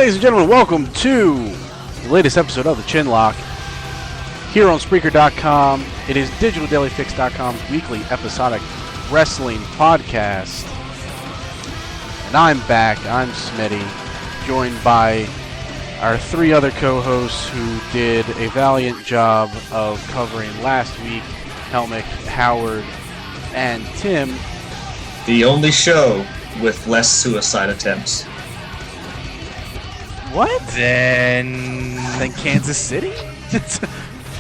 Ladies and gentlemen, welcome to the latest episode of the Chinlock here on Spreaker.com. It is DigitalDailyFix.com's weekly episodic wrestling podcast. And I'm back. I'm Smitty, joined by our three other co-hosts who did a valiant job of covering last week: Helmick, Howard, and Tim. The only show with less suicide attempts. What? Then Kansas City?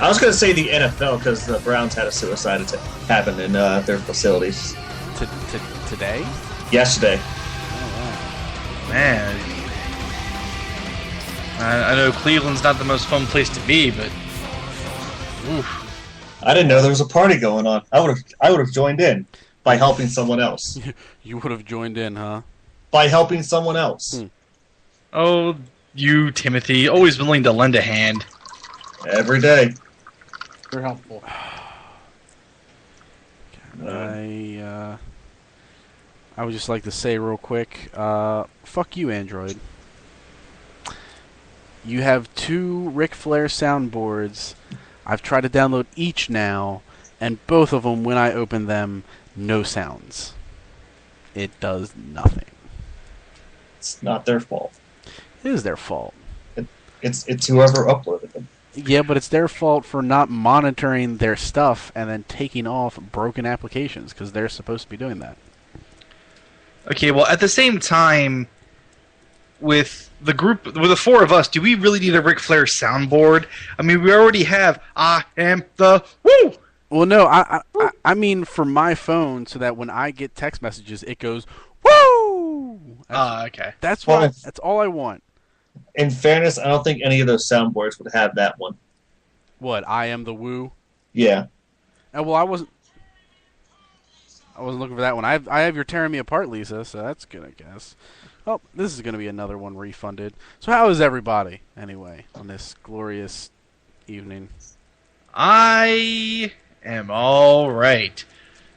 I was going to say the NFL because the Browns had a suicide attempt happen in their facilities. Today? Yesterday. Oh, man, I know Cleveland's not the most fun place to be, but oof. I didn't know there was a party going on. I would have joined in by helping someone else. You would have joined in, huh? By helping someone else. Oh, you, Timothy, always willing to lend a hand. Every day. Very helpful. I would just like to say real quick, fuck you, Android. You have two Ric Flair soundboards. I've tried to download each now, and both of them, when I open them, no sounds. It does nothing. It's not their fault. It is their fault. It's whoever uploaded them. Yeah, but it's their fault for not monitoring their stuff and then taking off broken applications, because they're supposed to be doing that. Okay, well, at the same time, with the four of us, do we really need a Ric Flair soundboard? I mean, we already have "I am the woo." Well, no, I mean for my phone, so that when I get text messages, it goes woo. Okay. That's what. That's all I want. In fairness, I don't think any of those soundboards would have that one. What? I am the woo. Yeah. Well, I wasn't looking for that one. I have You're Tearing Me Apart, Lisa. So that's good, I guess. Well, this is going to be another one refunded. So how is everybody anyway on this glorious evening? I am all right,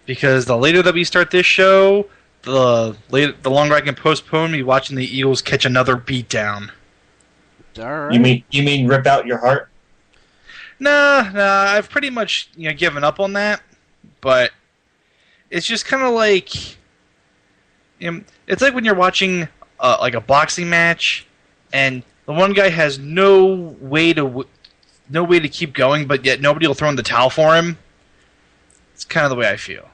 because the later that we start this show, the longer I can postpone me watching the Eagles catch another beatdown. All right. You mean rip out your heart? Nah, I've pretty much given up on that. But it's just kind of like it's like when you're watching like a boxing match, and the one guy has no way to keep going, but yet nobody will throw in the towel for him. It's kind of the way I feel.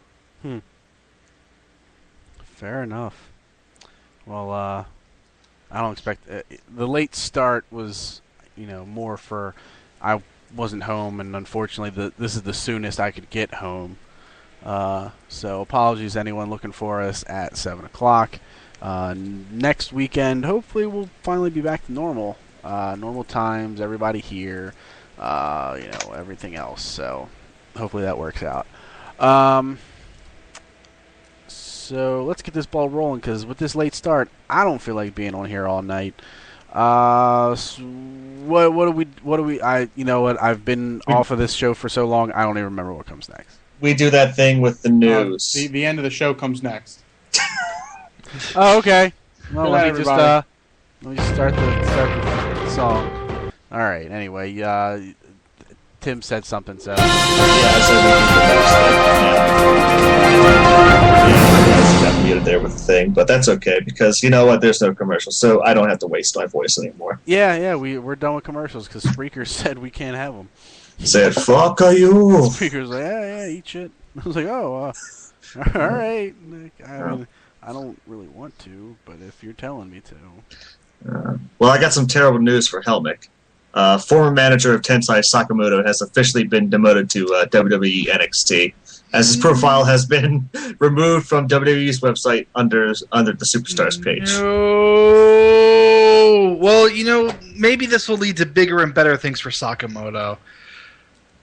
Fair enough. Well, I don't expect the late start was, more for I wasn't home, and unfortunately, this is the soonest I could get home. So apologies to anyone looking for us at 7 o'clock. Next weekend, hopefully, we'll finally be back to normal times. Everybody here, everything else. So hopefully that works out. So let's get this ball rolling, because with this late start, I don't feel like being on here all night. What do we? You know what? I've been off of this show for so long, I don't even remember what comes next. We do that thing with the news. The end of the show comes next. Oh, okay. Well, Good let night, me just start the song. All right. Anyway, Tim said something, so. Yeah, I said we can got muted there with the thing, but that's okay, because you know what? There's no commercials, so I don't have to waste my voice anymore. Yeah, we're done with commercials, because Spreaker said we can't have them. Said, fuck you. Spreaker's like, yeah, eat shit. I was like, oh, all right. I don't really want to, but if you're telling me to. Well, I got some terrible news for Helmick. Former manager of Tensai Sakamoto has officially been demoted to WWE NXT, as his profile has been removed from WWE's website under the Superstars page. No. Well, maybe this will lead to bigger and better things for Sakamoto.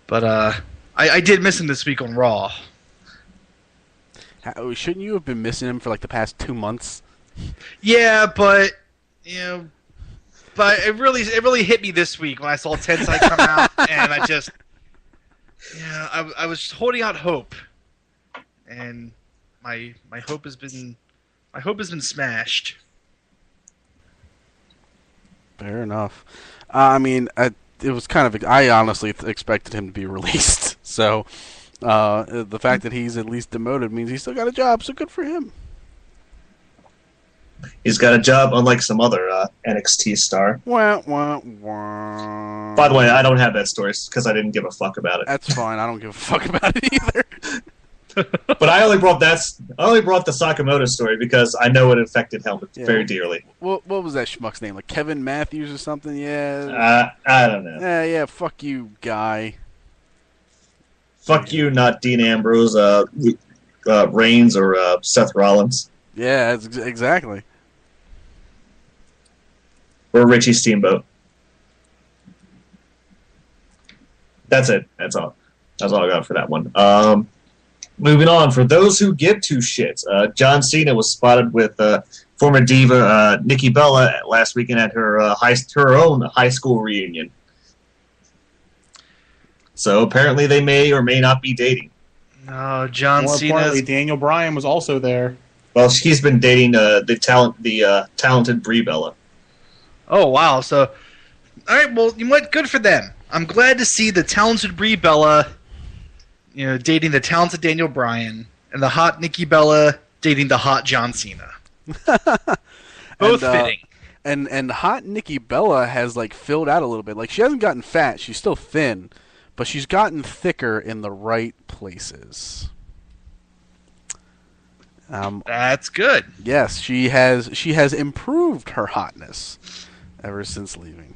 But I did miss him this week on Raw. Shouldn't you have been missing him for like the past 2 months? Yeah, but but it really hit me this week when I saw Tensai come out, and I was holding out hope, and my hope has been smashed. Fair enough. It was kind of. I honestly expected him to be released. So the fact that he's at least demoted means he's still got a job. So good for him. He's got a job, unlike some other NXT star. Wah, wah, wah. By the way, I don't have that story because I didn't give a fuck about it. That's fine. I don't give a fuck about it either. But I only brought the Sakamoto story because I know it affected Helmet very dearly. What was that schmuck's name? Like Kevin Matthews or something? Yeah. I don't know. Yeah. Fuck you, guy. Fuck you, not Dean Ambrose, Reigns, or Seth Rollins. Yeah, exactly. Or Richie Steamboat. That's it. That's all. That's all I got for that one. Moving on, for those who give two shits, John Cena was spotted with former diva Nikki Bella last weekend at her own high school reunion. So apparently they may or may not be dating. No, John More Cena. importantly, Daniel Bryan was also there. Well, he's been dating the talented Brie Bella. Oh wow! So, all right. Well, you know what? Good for them. I'm glad to see the talented Brie Bella, dating the talented Daniel Bryan, and the hot Nikki Bella dating the hot John Cena. Both fitting. And hot Nikki Bella has like filled out a little bit. Like she hasn't gotten fat. She's still thin, but she's gotten thicker in the right places. That's good. Yes, she has improved her hotness ever since leaving.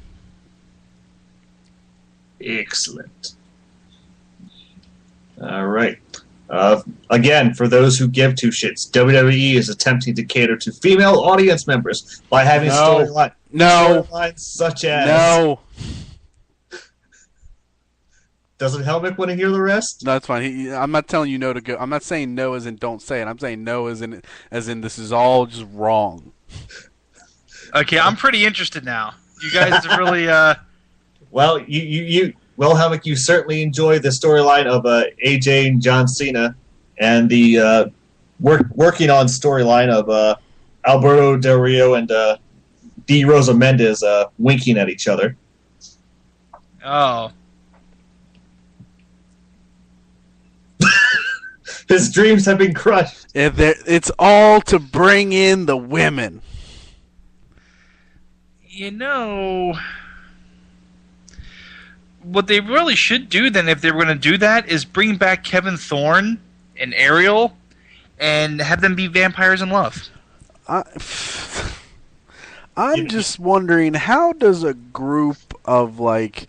Excellent. All right. Again, for those who give two shits, WWE is attempting to cater to female audience members by having storylines such as... No. Doesn't Helmick want to hear the rest? No, that's fine. I'm not telling you no to go. I'm not saying no as in don't say it. I'm saying no as in this is all just wrong. Okay, I'm pretty interested now. You guys have really. Well, Helmick, you certainly enjoy the storyline of AJ and John Cena, and the working on storyline of Alberto Del Rio and D. Rosa Mendez winking at each other. Oh. His dreams have been crushed. It's all to bring in the women. What they really should do then, if they were going to do that, is bring back Kevin Thorne and Ariel and have them be vampires in love. I'm just wondering, how does a group of like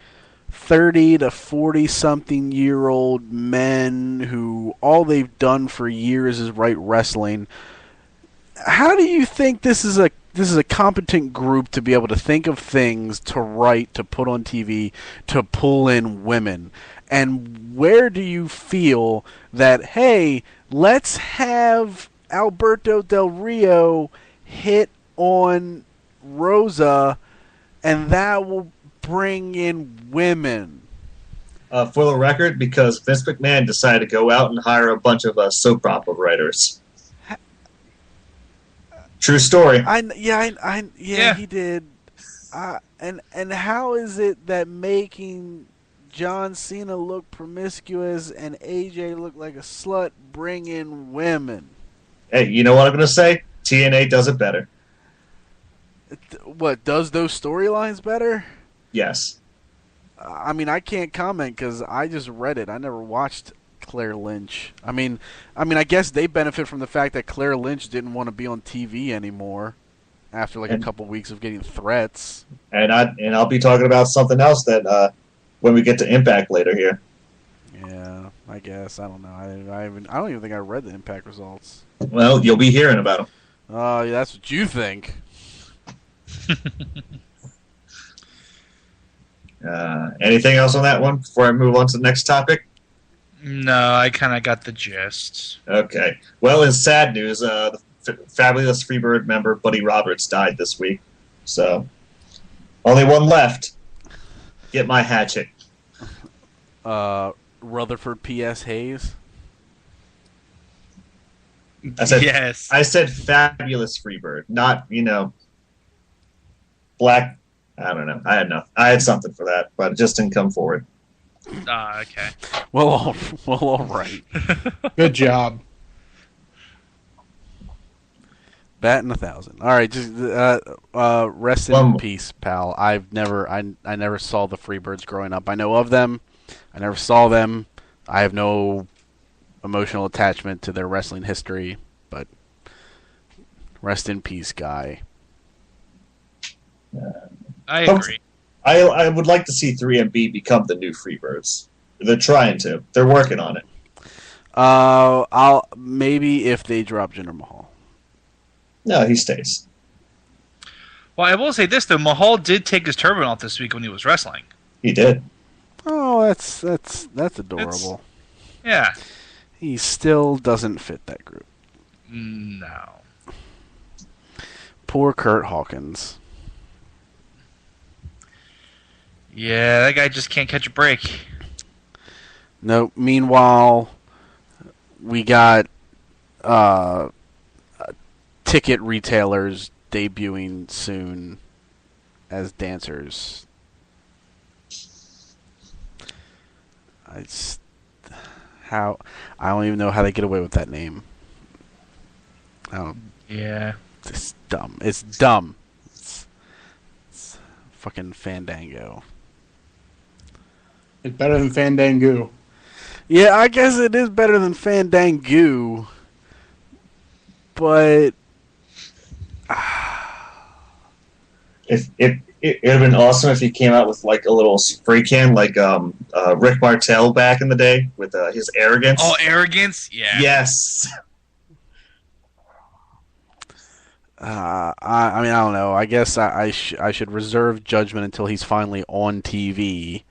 30 to 40-something-year-old men who all they've done for years is write wrestling, how do you think this is a competent group to be able to think of things to write, to put on TV, to pull in women? And where do you feel that, hey, let's have Alberto Del Rio hit on Rosa and that will bring in women? For the record, because Vince McMahon decided to go out and hire a bunch of soap opera writers. True story. Yeah, he did. And how is it that making John Cena look promiscuous and AJ look like a slut bring in women? Hey, you know what I'm going to say? TNA does it better. What, does those storylines better? Yes. I mean, I can't comment because I just read it. I never watched Claire Lynch. I mean, I guess they benefit from the fact that Claire Lynch didn't want to be on TV anymore after like a couple weeks of getting threats. And I'll be talking about something else that when we get to Impact later here. Yeah, I guess. I don't know. I don't even think I read the Impact results. Well, you'll be hearing about them. Oh, yeah, that's what you think. Anything else on that one before I move on to the next topic? No, I kind of got the gist. Okay. Well, in sad news, the fabulous Freebird member Buddy Roberts died this week. So, only one left. Get my hatchet. Rutherford P.S. Hayes. Yes. I said fabulous Freebird, not, Black I don't know. I had something for that, but it just didn't come forward. Okay. Well, all right. Good job. Batting 1,000. All right, just rest in One, peace, pal. I never saw the Freebirds growing up. I know of them. I never saw them. I have no emotional attachment to their wrestling history, but rest in peace, guy. I agree. I would like to see 3MB become the new Freebirds. They're trying to. They're working on it. I'll maybe if they drop Jinder Mahal. No, he stays. Well, I will say this though: Mahal did take his turban off this week when he was wrestling. He did. Oh, that's adorable. Yeah. He still doesn't fit that group. No. Poor Kurt Hawkins. Yeah, that guy just can't catch a break. No. Meanwhile, we got ticket retailers debuting soon as dancers. I don't even know how they get away with that name. I don't. Yeah. It's dumb. It's dumb. It's fucking Fandango. It's better than Fandango. Yeah, I guess it is better than Fandango, but If it would have been awesome if he came out with like a little spray can, like Rick Martel back in the day with his arrogance. Oh, arrogance? Yeah. Yes. I mean, I don't know. I guess I should reserve judgment until he's finally on TV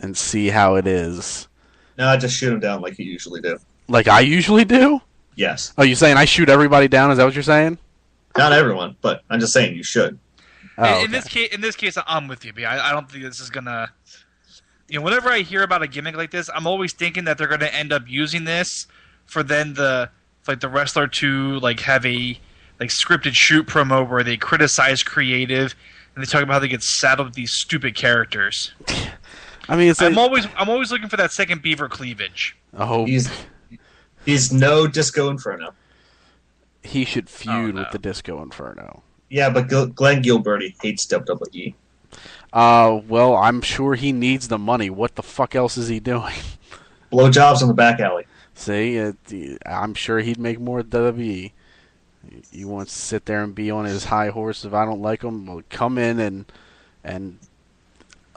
and see how it is. No, I just shoot him down like you usually do. Like I usually do? Yes. Oh, you saying I shoot everybody down? Is that what you're saying? Not everyone, but I'm just saying you should. Oh, in okay. this case, I'm with you, B. I don't think this is gonna. You know, whenever I hear about a gimmick like this, I'm always thinking that they're gonna end up using this for then the wrestler to like have a scripted shoot promo where they criticize creative and they talk about how they get saddled with these stupid characters. I mean, it's like, I'm always looking for that second Beaver cleavage. oh, He's no Disco Inferno. he should feud no. with the Disco Inferno. Yeah, but Glenn Gilberty hates WWE. Well, I'm sure he needs the money. What the fuck else is he doing? Blowjobs in the back alley. See, I'm sure he'd make more at WWE. He wants to sit there and be on his high horse. If I don't like him, well, come in and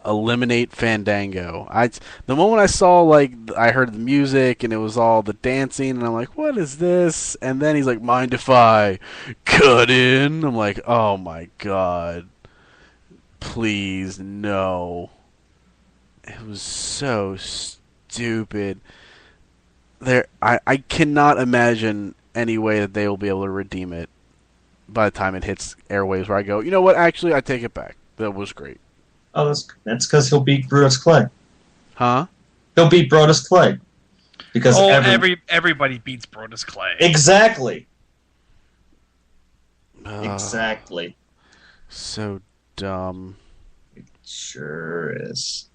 eliminate Fandango. The moment I saw, I heard the music and it was all the dancing, and I'm like, what is this? And then he's like, mind if I cut in? I'm like, oh my god. Please, no. It was so stupid. I cannot imagine any way that they will be able to redeem it by the time it hits airwaves where I go, you know what, actually, I take it back. That was great. Oh, that's because he'll beat Brutus Clay. Huh? He'll beat Brodus Clay. Because everybody beats Brodus Clay. Exactly. Uh, Exactly. So dumb. It sure is.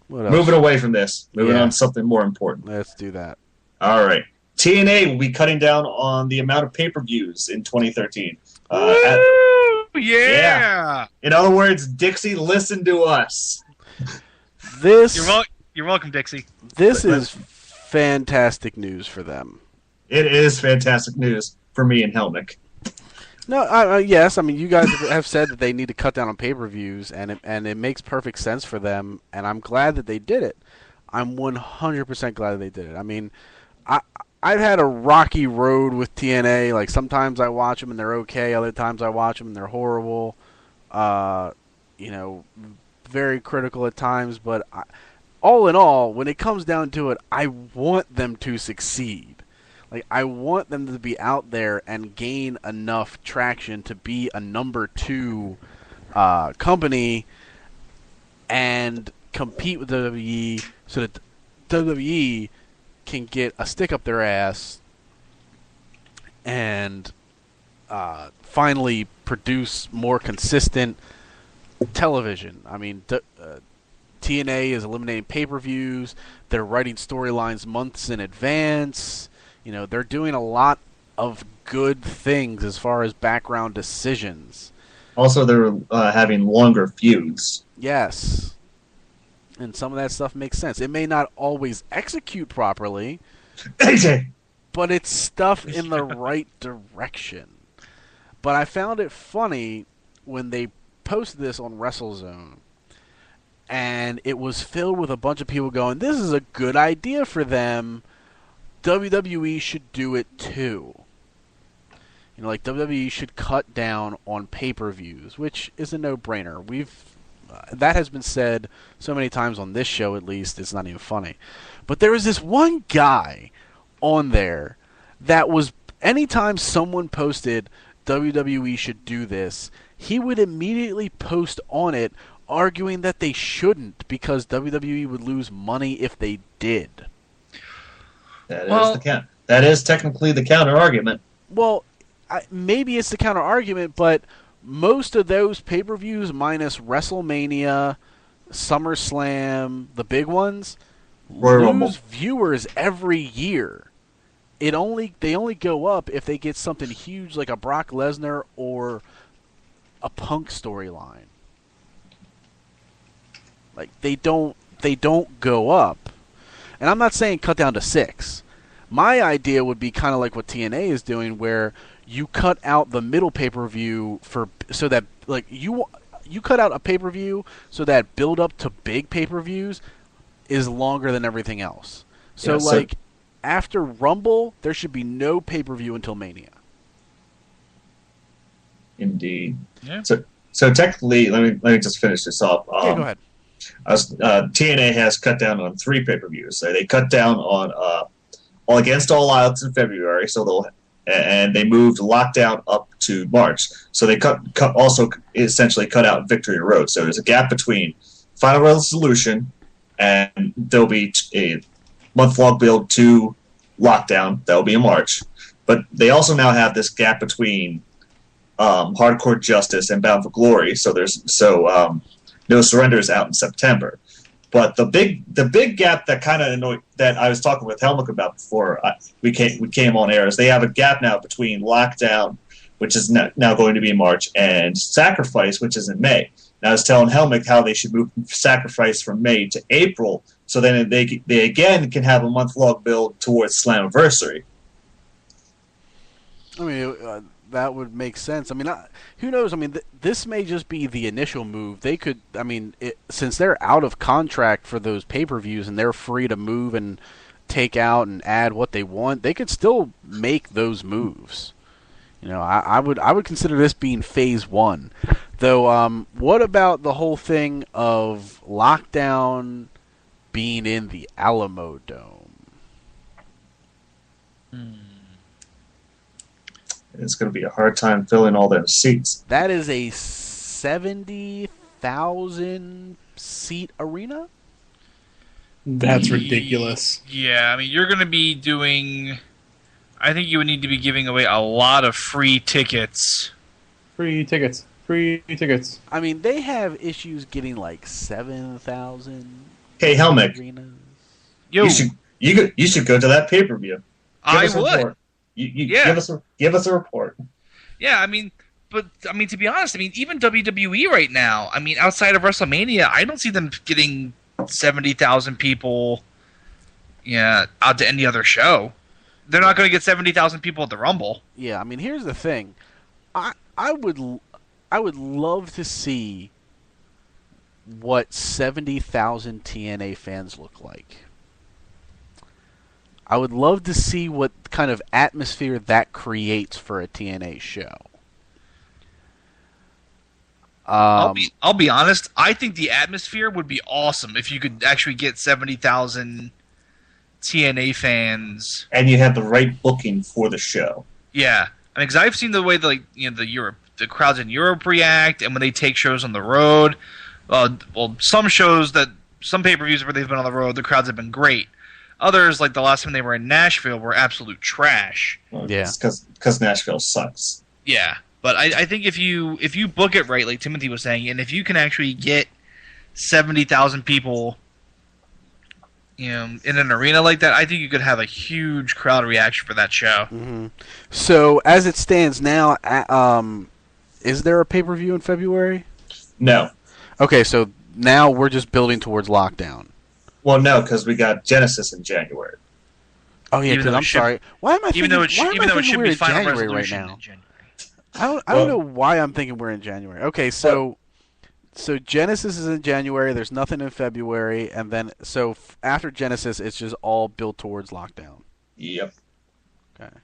What else? Moving away from this. Moving Yeah. on to something more important. Let's do that. All right. TNA will be cutting down on the amount of pay-per-views in 2013. Yeah. In other words, Dixie, listen to us. This You're welcome, Dixie. this is fantastic news for them. It is fantastic news for me and Helmick. No, yes. I mean, you guys have said that they need to cut down on pay-per-views, and it makes perfect sense for them, and I'm glad that they did it. I'm 100% glad that they did it. I mean, I've had a rocky road with TNA. Like, sometimes I watch them and they're okay. Other times I watch them and they're horrible. Very critical at times. But all in all, when it comes down to it, I want them to succeed. Like, I want them to be out there and gain enough traction to be a number 2 company and compete with WWE so that WWE can get a stick up their ass and finally produce more consistent television. I mean, TNA is eliminating pay-per-views. They're writing storylines months in advance. You know, they're doing a lot of good things as far as background decisions. Also, they're having longer feuds. Yes. And some of that stuff makes sense. It may not always execute properly, AJ! but it's stuff in the right direction. But I found it funny when they posted this on WrestleZone, and it was filled with a bunch of people going, "This is a good idea for them. WWE should do it too." You know, like WWE should cut down on pay-per-views, which is a no-brainer. That has been said so many times on this show, at least, it's not even funny. But there was this one guy on there that was, anytime someone posted WWE should do this, he would immediately post on it arguing that they shouldn't because WWE would lose money if they did. That is technically the counter argument. Well, maybe it's the counter argument, but most of those pay-per-views, minus WrestleMania, SummerSlam, the big ones, Royal Rumble. lose viewers every year. They only go up if they get something huge like a Brock Lesnar or a Punk storyline. Like they don't go up. And I'm not saying cut down to 6. My idea would be kind of like what TNA is doing, where you cut out the middle pay-per-view so that like you cut out a pay-per-view so that build up to big pay-per-views is longer than everything else. So like after Rumble, there should be no pay-per-view until Mania. Indeed. Yeah. So technically, let me just finish this off. Yeah, go ahead. TNA has cut down on 3 pay-per-views. They cut down on Against All Outs in February, and they moved Lockdown up to March. So they essentially cut out Victory Road. So there's a gap between Final Resolution, and there'll be a month-long build to Lockdown. That'll be in March. But they also now have this gap between Hardcore Justice and Bound for Glory. So No Surrender is out in September. But the big gap that kind of annoyed, that I was talking with Helmut about before we came on air, is they have a gap now between Lockdown, which is now going to be in March, and Sacrifice, which is in May. And I was telling Helmut how they should move Sacrifice from May to April, so then they again can have a month-long build towards Slammiversary. I mean, that would make sense. I mean, who knows? I mean, this may just be the initial move. They could, I mean, since they're out of contract for those pay-per-views and they're free to move and take out and add what they want, they could still make those moves. You know, I would consider this being phase 1. Though, what about the whole thing of Lockdown being in the Alamo Dome? It's going to be a hard time filling all those seats. That is a 70,000 seat arena? That's ridiculous. Yeah, I mean, you're going to be doing... I think you would need to be giving away a lot of free tickets. Free tickets. Free tickets. I mean, they have issues getting like 7,000 Hey, Helmut, arenas. Yo, you should go to that pay-per-view. I would. Report. Yeah. Give us a report. Yeah, I mean, to be honest, I mean, even WWE right now, I mean, outside of WrestleMania, I don't see them getting 70,000 people, out to any other show. They're not going to get 70,000 people at the Rumble. Yeah, I mean, here's the thing. I would love to see what 70,000 TNA fans look like. I would love to see what kind of atmosphere that creates for a TNA show. I'll be honest. I think the atmosphere would be awesome if you could actually get 70,000 TNA fans, and you have the right booking for the show. Yeah, I mean, because I've seen the way the crowds in Europe react, and when they take shows on the road. Some pay-per-views where they've been on the road, the crowds have been great. Others, like the last time they were in Nashville, were absolute trash. Well, yeah, because Nashville sucks. Yeah, But I think if you book it right, like Timothy was saying, and if you can actually get 70,000 people, in an arena like that, I think you could have a huge crowd reaction for that show. Mm-hmm. So as it stands now, is there a pay-per-view in February? No. Okay, so now we're just building towards lockdown. Well, no, because we got Genesis in January. Oh yeah, I'm sorry. Why am I thinking? Even though it should we're be in Final January right Resolution now? in January. I don't know why I'm thinking we're in January. Okay, so Genesis is in January. There's nothing in February, and then after Genesis, it's just all built towards lockdown. Yep. Okay.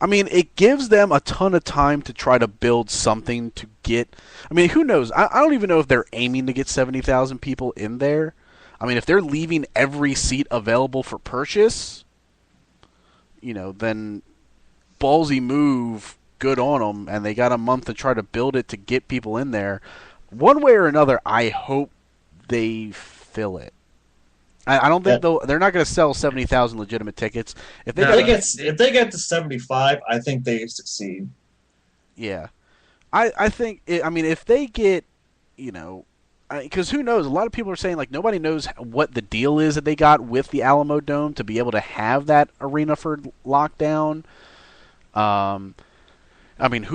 I mean, it gives them a ton of time to try to build something to get. I mean, who knows? I don't even know if they're aiming to get 70,000 people in there. I mean, if they're leaving every seat available for purchase, then ballsy move, good on them, and they got a month to try to build it to get people in there. One way or another, I hope they fill it. I don't think they're not going to sell 70,000 legitimate tickets. If they get to 75, I think they succeed. Yeah, I think. If they get, because who knows? A lot of people are saying nobody knows what the deal is that they got with the Alamo Dome to be able to have that arena for lockdown. Who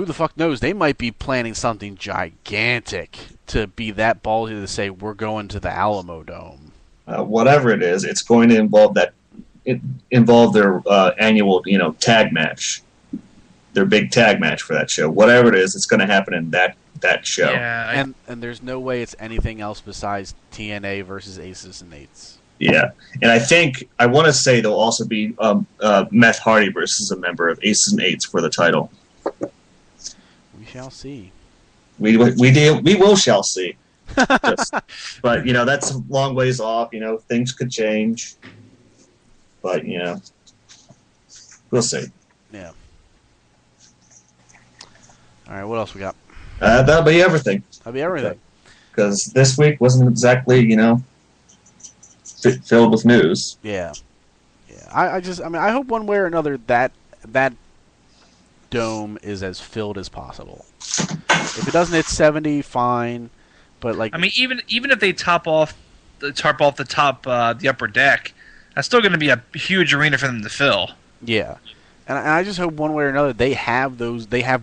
the fuck knows? They might be planning something gigantic to be that ballsy to say we're going to the Alamo Dome. Whatever it is, it's going to involve their annual, tag match, their big tag match for that show. Whatever it is, it's going to happen in that show. Yeah, and there's no way it's anything else besides TNA versus Aces and Eights. Yeah, and I want to say there'll also be Meth Hardy versus a member of Aces and Eights for the title. We shall see. We will shall see. But that's a long ways off. Things could change, but we'll see. Yeah. All right. What else we got? That'll be everything. That'll be everything. Because this week wasn't exactly filled with news. Yeah. Yeah. I hope one way or another that dome is as filled as possible. If it doesn't hit 70, fine. But even if they tarp off the upper deck, that's still going to be a huge arena for them to fill. Yeah, and I just hope one way or another they have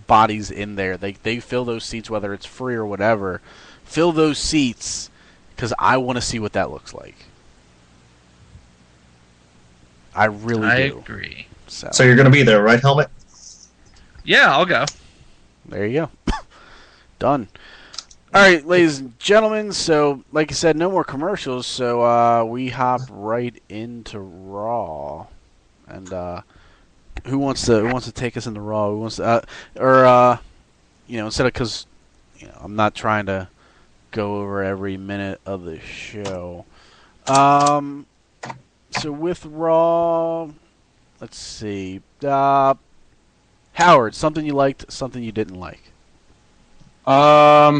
bodies in there. They fill those seats, whether it's free or whatever. Fill those seats because I want to see what that looks like. I really do. I agree. So you're going to be there, right, Helmet? Yeah, I'll go. There you go. Done. All right, ladies and gentlemen. So, like I said, no more commercials. So we hop right into Raw, and who wants to take us into Raw? Who wants to, instead of because I'm not trying to go over every minute of the show. So with Raw, let's see. Howard, something you liked, something you didn't like. Raw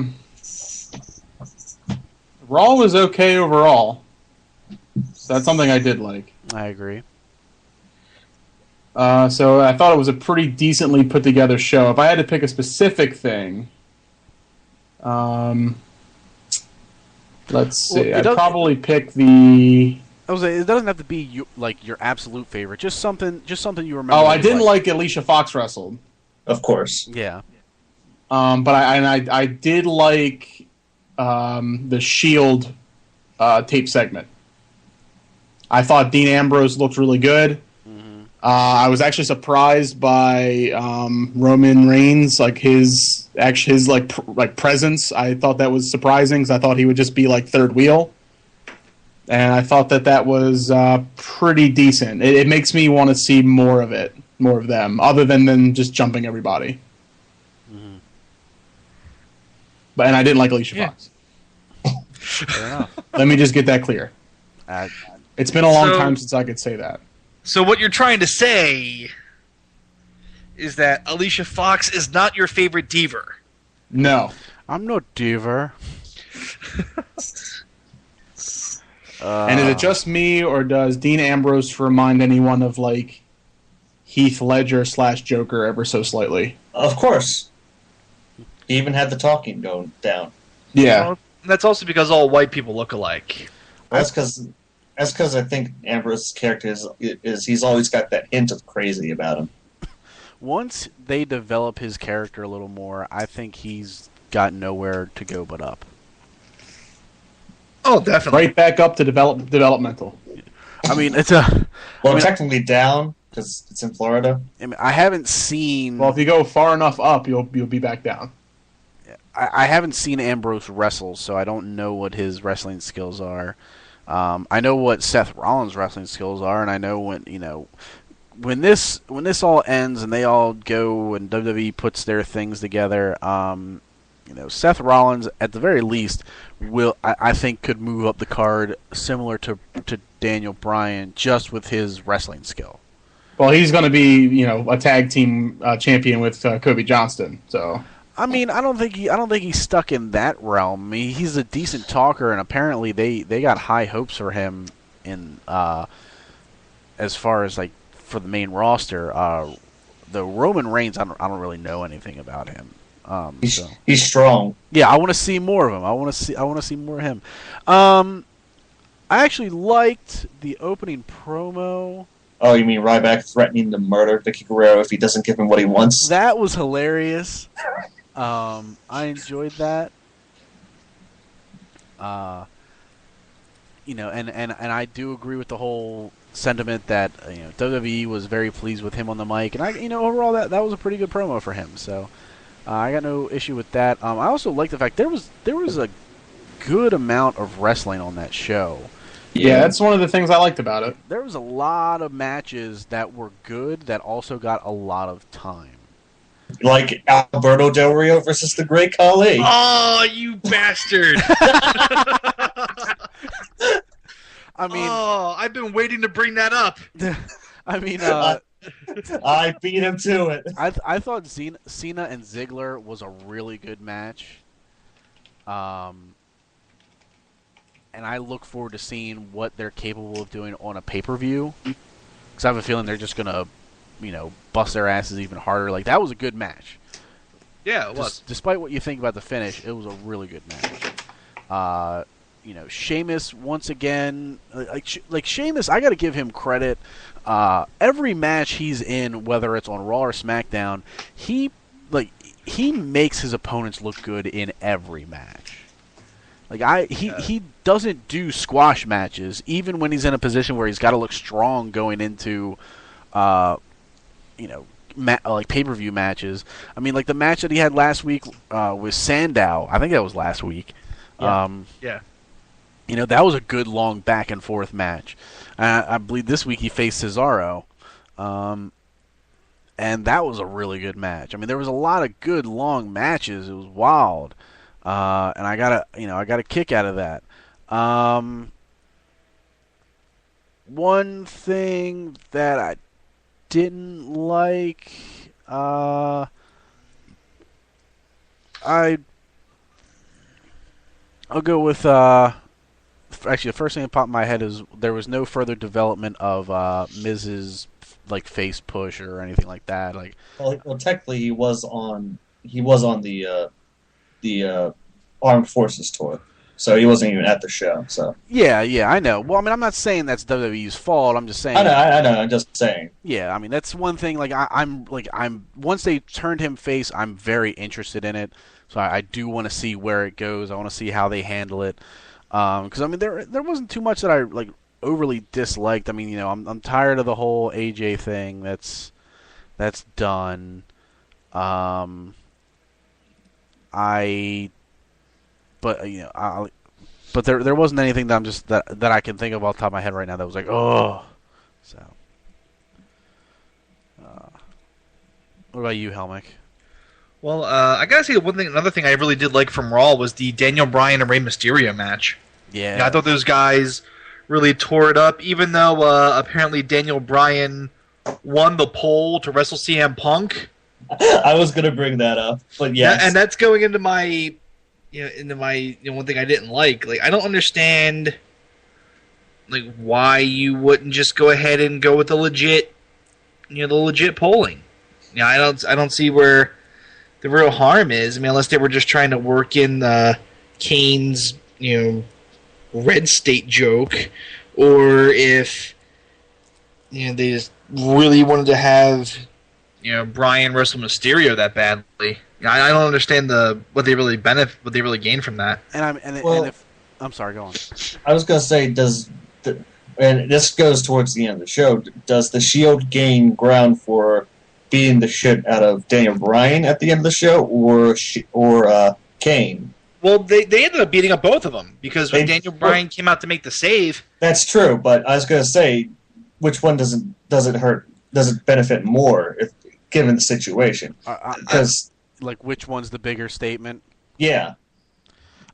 was okay overall. So that's something I did like. I agree. So I thought it was a pretty decently put together show. If I had to pick a specific thing, let's see. I'd probably pick the. I was saying, it doesn't have to be your absolute favorite. Just something you remember. Oh, I didn't like Alicia Fox wrestled. Of course. Yeah. But I did like the Shield tape segment. I thought Dean Ambrose looked really good. Mm-hmm. I was actually surprised by Roman Reigns, his presence. I thought that was surprising because I thought he would just be third wheel. And I thought that was pretty decent. It makes me want to see more of it, more of them, other than just jumping everybody. Mm-hmm. And I didn't like Alicia Fox. Fair enough. Let me just get that clear. It's been a long time since I could say that. So what you're trying to say is that Alicia Fox is not your favorite diva? No. I'm no diva. And is it just me, or does Dean Ambrose remind anyone of Heath Ledger / Joker ever so slightly? Of course. He even had the talking going down. Yeah. Well, that's also because all white people look alike. That's because I think Ambrose's character is he's always got that hint of crazy about him. Once they develop his character a little more, I think he's got nowhere to go but up. Oh, definitely. Right back up to developmental. I mean, Technically down because it's in Florida. I haven't seen. Well, if you go far enough up, you'll be back down. I haven't seen Ambrose wrestle, so I don't know what his wrestling skills are. I know what Seth Rollins' wrestling skills are, and I know when this all ends and they all go and WWE puts their things together. Seth Rollins at the very least I think could move up the card similar to Daniel Bryan just with his wrestling skill. Well, he's going to be a tag team champion with Kobe Johnston, so. I mean, I don't think he's stuck in that realm. I mean, he's a decent talker, and apparently they got high hopes for him in as far as like for the main roster. The Roman Reigns, I don't really know anything about him. He's strong. Yeah, I want to see more of him. I want to see more of him. I actually liked the opening promo. Oh, you mean Ryback threatening to murder Vicky Guerrero if he doesn't give him what he wants? That was hilarious. I enjoyed that. And I do agree with the whole sentiment that WWE was very pleased with him on the mic, and overall that was a pretty good promo for him. So I got no issue with that. I also like the fact there was a good amount of wrestling on that show. Yeah, that's one of the things I liked about it. There was a lot of matches that were good that also got a lot of time. Like Alberto Del Rio versus the Great Khali. Oh, you bastard! I mean, I've been waiting to bring that up. I mean, I beat him to it. I thought Cena and Ziggler was a really good match. And I look forward to seeing what they're capable of doing on a pay-per-view. Because I have a feeling they're just going to, bust their asses even harder. Like, that was a good match. Yeah, it was. Despite what you think about the finish, it was a really good match. Sheamus, once again, like Sheamus, I got to give him credit. Every match he's in, whether it's on Raw or SmackDown, he makes his opponents look good in every match. He doesn't do squash matches, even when he's in a position where he's got to look strong going into, pay-per-view matches. I mean, like the match that he had last week with Sandow. I think that was last week. Yeah. That was a good long back and forth match. I believe this week he faced Cesaro, and that was a really good match. I mean, there was a lot of good long matches. It was wild. And I got a kick out of that. One thing that I didn't like, I'll go with actually the first thing that popped in my head is there was no further development of Miz's face push or anything like that. Well, technically he was on the Armed Forces tour, so he wasn't even at the show. So yeah, I know. Well, I mean, I'm not saying that's WWE's fault. I'm just saying. I know. I'm just saying. Yeah, I mean, that's one thing. I'm once they turned him face, I'm very interested in it. So I do want to see where it goes. I want to see how they handle it. Because I mean, there wasn't too much that I overly disliked. I mean, I'm tired of the whole AJ thing. That's done. But there wasn't anything that I can think of off the top of my head right now that was like, oh. So, what about you, Helmick? Well, I gotta say another thing I really did like from Raw was the Daniel Bryan and Rey Mysterio match. Yeah, I thought those guys really tore it up. Even though apparently Daniel Bryan won the poll to wrestle CM Punk. I was gonna bring that up, but yes, and that's going into my. One thing I didn't like. I don't understand, why you wouldn't just go ahead and go with the legit polling. I don't see where the real harm is. I mean, unless they were just trying to work in Kane's, red state joke, or if they just really wanted to have Bryan wrestle Mysterio that badly. I don't understand what they really gain from that. I'm sorry, go on. I was going to say, and this goes towards the end of the show, does the Shield gain ground for beating the shit out of Daniel Bryan at the end of the show, or Kane? Well, they ended up beating up both of them, because when Daniel Bryan came out to make the save... That's true, but I was going to say, which one does it hurt? Does it benefit more, given the situation? Because like, which one's the bigger statement? Yeah.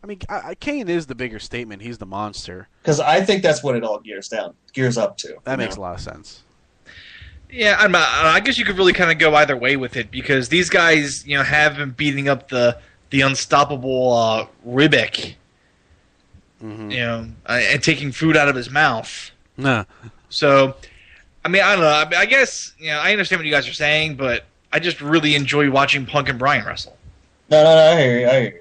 I mean, Kane is the bigger statement. He's the monster. Because I think that's what it all gears up to. That makes a lot of sense. Yeah, I guess you could really kind of go either way with it, because these guys, have been beating up the unstoppable Ryback, and taking food out of his mouth. Nah. So, I mean, I don't know. I guess I understand what you guys are saying, but I just really enjoy watching Punk and Bryan wrestle. No, I hear you.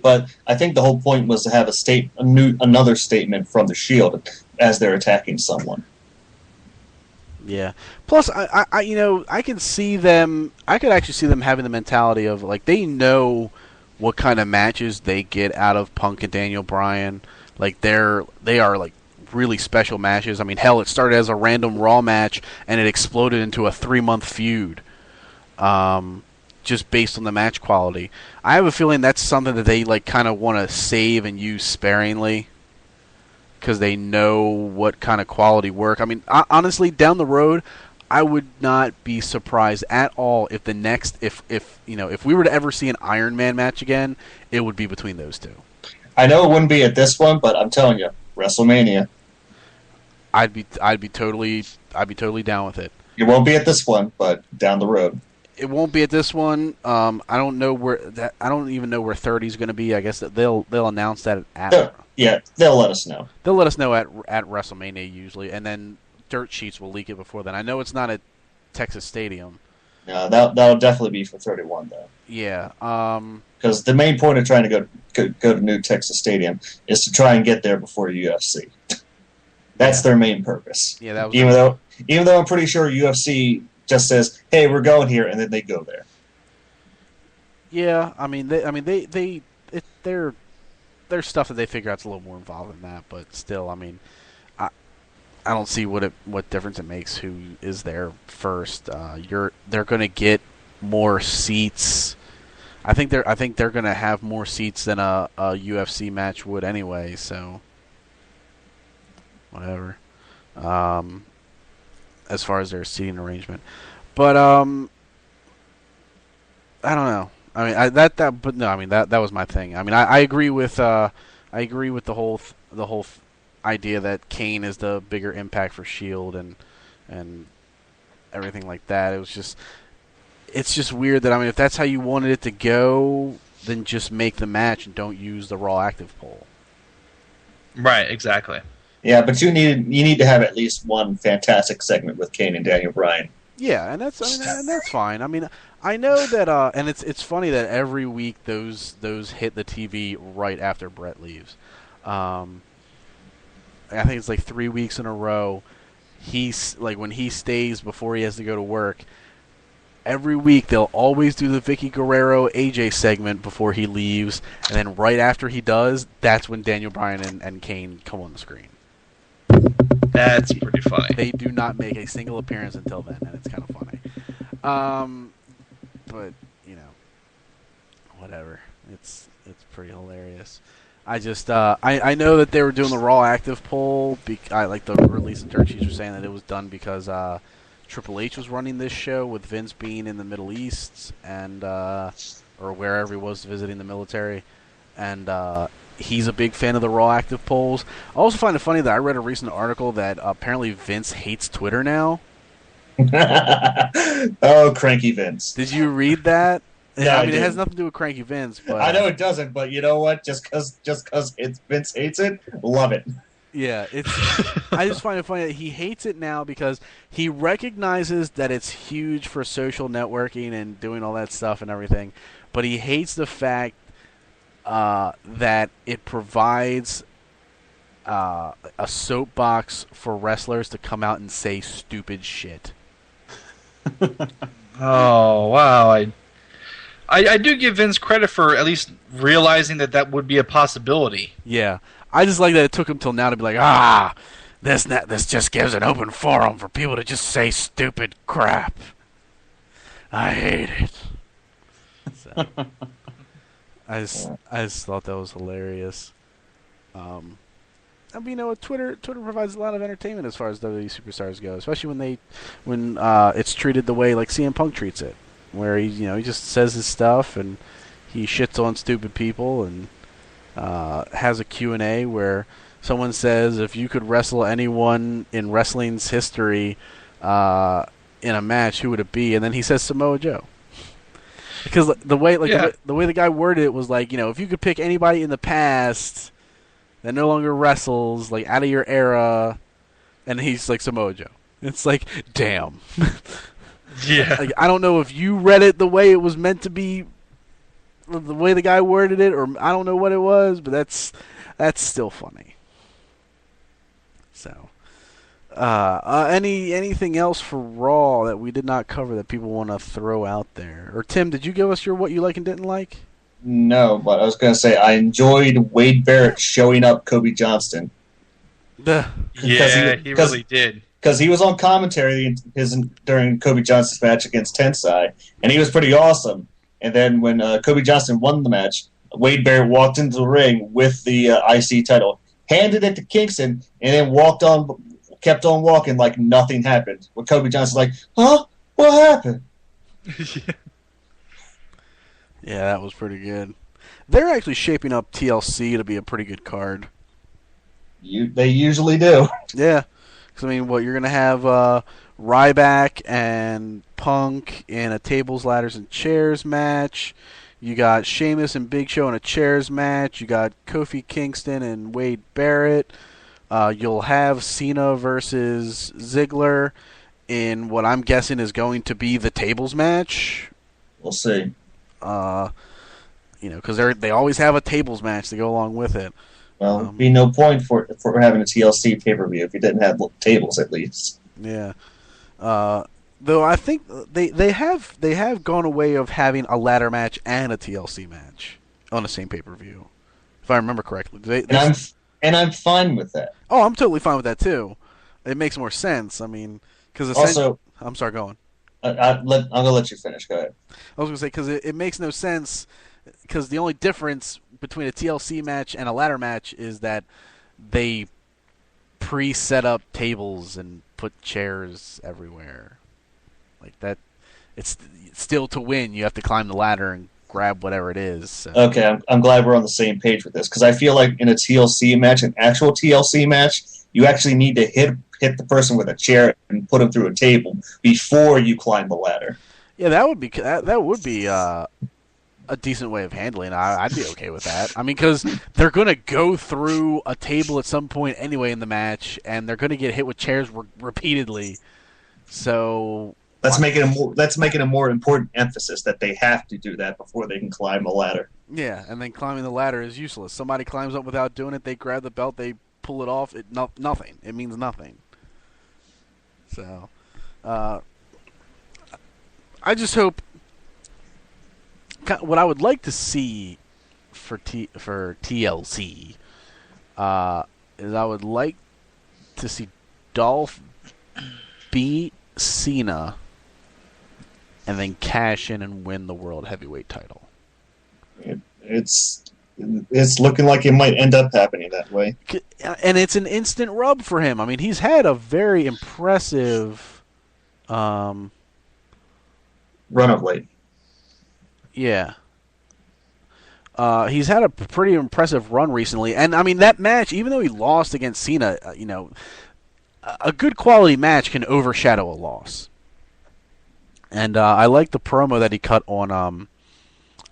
But I think the whole point was to have another statement from the Shield as they're attacking someone. Yeah. Plus, I can see them. I could actually see them having the mentality of, like, they know what kind of matches they get out of Punk and Daniel Bryan. Like, they are like really special matches. I mean, hell, it started as a random Raw match and it exploded into a 3-month feud. Just based on the match quality. I have a feeling that's something that they kind of want to save and use sparingly, because they know what kind of quality work. I mean, honestly, down the road, I would not be surprised at all if if we were to ever see an Iron Man match again, it would be between those two. I know it wouldn't be at this one, but I'm telling you, WrestleMania. I'd be totally down with it. It won't be at this one, but down the road. It won't be at this one. I don't even know where 30 is going to be. I guess that they'll announce that at. Yeah, they'll let us know. They'll let us know at WrestleMania usually, and then Dirt Sheets will leak it before then. I know it's not at Texas Stadium. No, that'll definitely be for 31 though. Yeah. Because the main point of trying to go to New Texas Stadium is to try and get there before UFC. That's their main purpose. Yeah, that was even though I'm pretty sure UFC just says, "Hey, we're going here," and then they go there. Yeah, there's stuff that they figure out's a little more involved in that, but still, I mean, I don't see what difference it makes who is there first. They're going to get more seats. I think they're going to have more seats than a UFC match would anyway. So whatever. As far as their seating arrangement, but I don't know. I mean, that was my thing. I mean, I agree with the whole idea that Kane is the bigger impact for Shield and everything like that. It's just weird that, I mean, if that's how you wanted it to go, then just make the match and don't use the Raw active poll. Right, exactly. Yeah, but you need to have at least one fantastic segment with Kane and Daniel Bryan. Yeah, and that's fine. I mean, I know that, and it's funny that every week those hit the TV right after Brett leaves. I think it's like 3 weeks in a row. He's like, when he stays before he has to go to work, every week they'll always do the Vicky Guerrero AJ segment before he leaves, and then right after he does, that's when Daniel Bryan and Kane come on the screen. That's pretty funny. They do not make a single appearance until then, and it's kind of funny. But whatever. It's pretty hilarious. I just I know that they were doing the Raw active poll. Like the release of Dirt Sheets were saying that it was done because Triple H was running this show with Vince being in the Middle East and or wherever he was visiting the military, and he's a big fan of the Raw active polls. I also find it funny that I read a recent article that apparently Vince hates Twitter now. Oh, cranky Vince! Did you read that? Yeah, I mean, it has nothing to do with cranky Vince, but I know it doesn't. But you know what? Just because Vince hates it, love it. Yeah, I just find it funny that he hates it now because he recognizes that it's huge for social networking and doing all that stuff and everything. but he hates the fact that it provides a soapbox for wrestlers to come out and say stupid shit. Oh wow! I do give Vince credit for at least realizing that would be a possibility. Yeah, I just like that it took him till now to be like, this just gives an open forum for people to just say stupid crap. I hate it. So, I just thought that was hilarious. I mean, you know, Twitter provides a lot of entertainment as far as WWE superstars go, especially when it's treated the way like CM Punk treats it, where he just says his stuff and he shits on stupid people and has a Q&A where someone says, if you could wrestle anyone in wrestling's history in a match, who would it be? And then he says Samoa Joe. Because the way the guy worded it was like, if you could pick anybody in the past that no longer wrestles, like out of your era, and he's like Samoa Joe. It's like, damn. Yeah. Like, I don't know if you read it the way it was meant to be, the way the guy worded it, or I don't know what it was, but that's still funny. So, anything else for Raw that we did not cover that people want to throw out there? Or Tim, did you give us your what you like and didn't like? No, but I was going to say I enjoyed Wade Barrett showing up Kobe Johnston. Yeah, he really did. Because he was on commentary during Kobe Johnston's match against Tensai, and he was pretty awesome. And then when Kobe Johnston won the match, Wade Barrett walked into the ring with the IC title, handed it to Kingston, and then kept on walking like nothing happened. With Kobe Johnston like, huh? What happened? Yeah, that was pretty good. They're actually shaping up TLC to be a pretty good card. They usually do. Yeah. Because, I mean, you're going to have Ryback and Punk in a tables, ladders, and chairs match. You got Sheamus and Big Show in a chairs match. You got Kofi Kingston and Wade Barrett. You'll have Cena versus Ziggler in what I'm guessing is going to be the tables match. We'll see. Because they always have a tables match to go along with it. Well, there'd be no point for having a TLC pay-per-view if you didn't have tables at least. Yeah. Though I think they have gone away of having a ladder match and a TLC match on the same pay-per-view, if I remember correctly. I'm fine with that. Oh, I'm totally fine with that too. It makes more sense. I mean, because also, I'm sorry, go on. I'm gonna let you finish. Go ahead. I was gonna say because it makes no sense. Because the only difference between a TLC match and a ladder match is that they pre-set up tables and put chairs everywhere. Like that, it's still to win. You have to climb the ladder and grab whatever it is. So. Okay, I'm glad we're on the same page with this because I feel like in a TLC match, an actual TLC match, you actually need to hit the person with a chair and put them through a table before you climb the ladder. Yeah, that would be a decent way of handling it. I'd be okay with that. I mean, because they're going to go through a table at some point anyway in the match, and they're going to get hit with chairs repeatedly. So let's make it a more important emphasis that they have to do that before they can climb the ladder. Yeah, and then climbing the ladder is useless. Somebody climbs up without doing it. They grab the belt. They pull it off. Nothing. It means nothing. So, I just hope. What I would like to see for TLC is I would like to see Dolph beat Cena and then cash in and win the World Heavyweight title. It's looking like it might end up happening that way. And it's an instant rub for him. I mean, he's had a very impressive run of late. Yeah. He's had a pretty impressive run recently. And, I mean, that match, even though he lost against Cena, a good quality match can overshadow a loss. And I like the promo that he cut on, I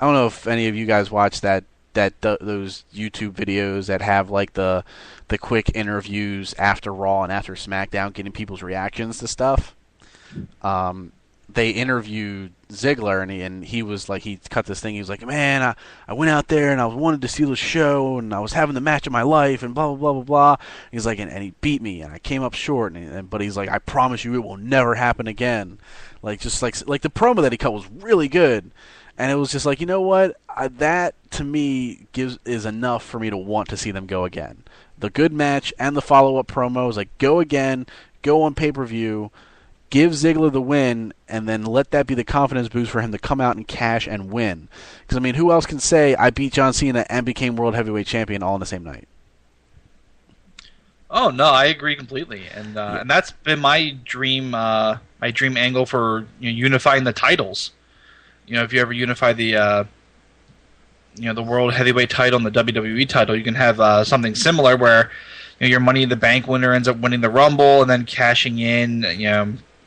don't know if any of you guys watched those YouTube videos that have, like, the quick interviews after Raw and after SmackDown, getting people's reactions to stuff. they interviewed Ziggler, and he was like, he cut this thing. He was like, man, I went out there and I wanted to see the show, and I was having the match of my life, and blah blah blah blah blah. He's like, and he beat me, and I came up short, but he's like, I promise you, it will never happen again. Like just like the promo that he cut was really good, and it was just like, you know what, that to me is enough for me to want to see them go again. The good match and the follow up promo is like, go again, go on pay-per-view. Give Ziggler the win, and then let that be the confidence boost for him to come out and cash and win. Because, I mean, who else can say, I beat John Cena and became World Heavyweight Champion all in the same night? Oh, no, I agree completely. And that's been my dream angle for unifying the titles. If you ever unify the the World Heavyweight title and the WWE title, you can have something similar where your Money in the Bank winner ends up winning the Rumble and then cashing in,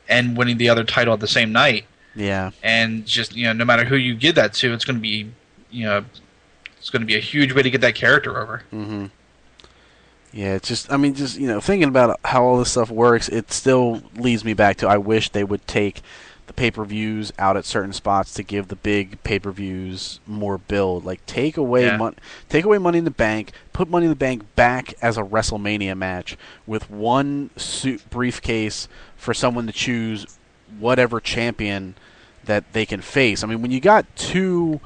and winning the other title at the same night. Yeah. And just no matter who you give that to, it's going to be it's going to be a huge way to get that character over. Mm-hmm. Yeah, it's just thinking about how all this stuff works, it still leads me back to I wish they would take the pay-per-views out at certain spots to give the big pay-per-views more build. Like take away Money in the Bank, put Money in the Bank back as a WrestleMania match with one briefcase for someone to choose whatever champion that they can face. I mean, when you got two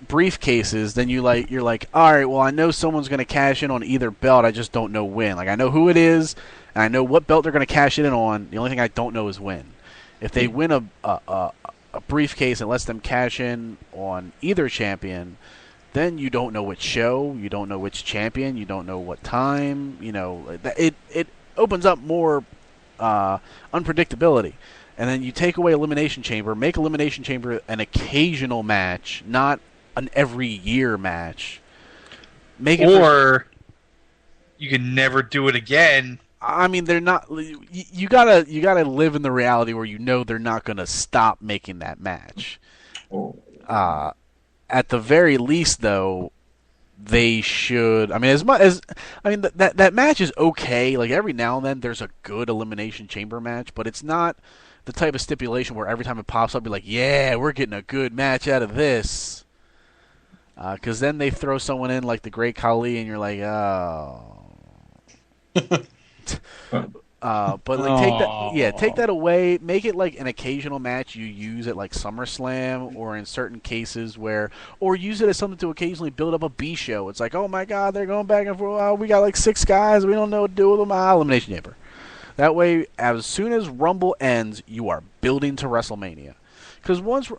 briefcases, then you're like, all right, well, I know someone's going to cash in on either belt. I just don't know when. Like I know who it is, and I know what belt they're going to cash it in on. The only thing I don't know is when. If they win a briefcase and lets them cash in on either champion, then you don't know which show, you don't know which champion, you don't know what time. It opens up more unpredictability. And then you take away Elimination Chamber, make Elimination Chamber an occasional match, not an every year match. You can never do it again. I mean, they're not. You gotta live in the reality where they're not gonna stop making that match. At the very least, though, they should. I mean, that match is okay. Like every now and then, there's a good Elimination Chamber match, but it's not the type of stipulation where every time it pops up, you're like, yeah, we're getting a good match out of this. Because then they throw someone in like the Great Khali, and you're like, oh. But like take that away, make it like an occasional match you use at like SummerSlam or in certain cases or use it as something to occasionally build up a B show. It's like, oh my god, they're going back and forth. We got like 6 guys, we don't know what to do with them. Elimination Chamber. That way, as soon as Rumble ends, you are building to WrestleMania. Because once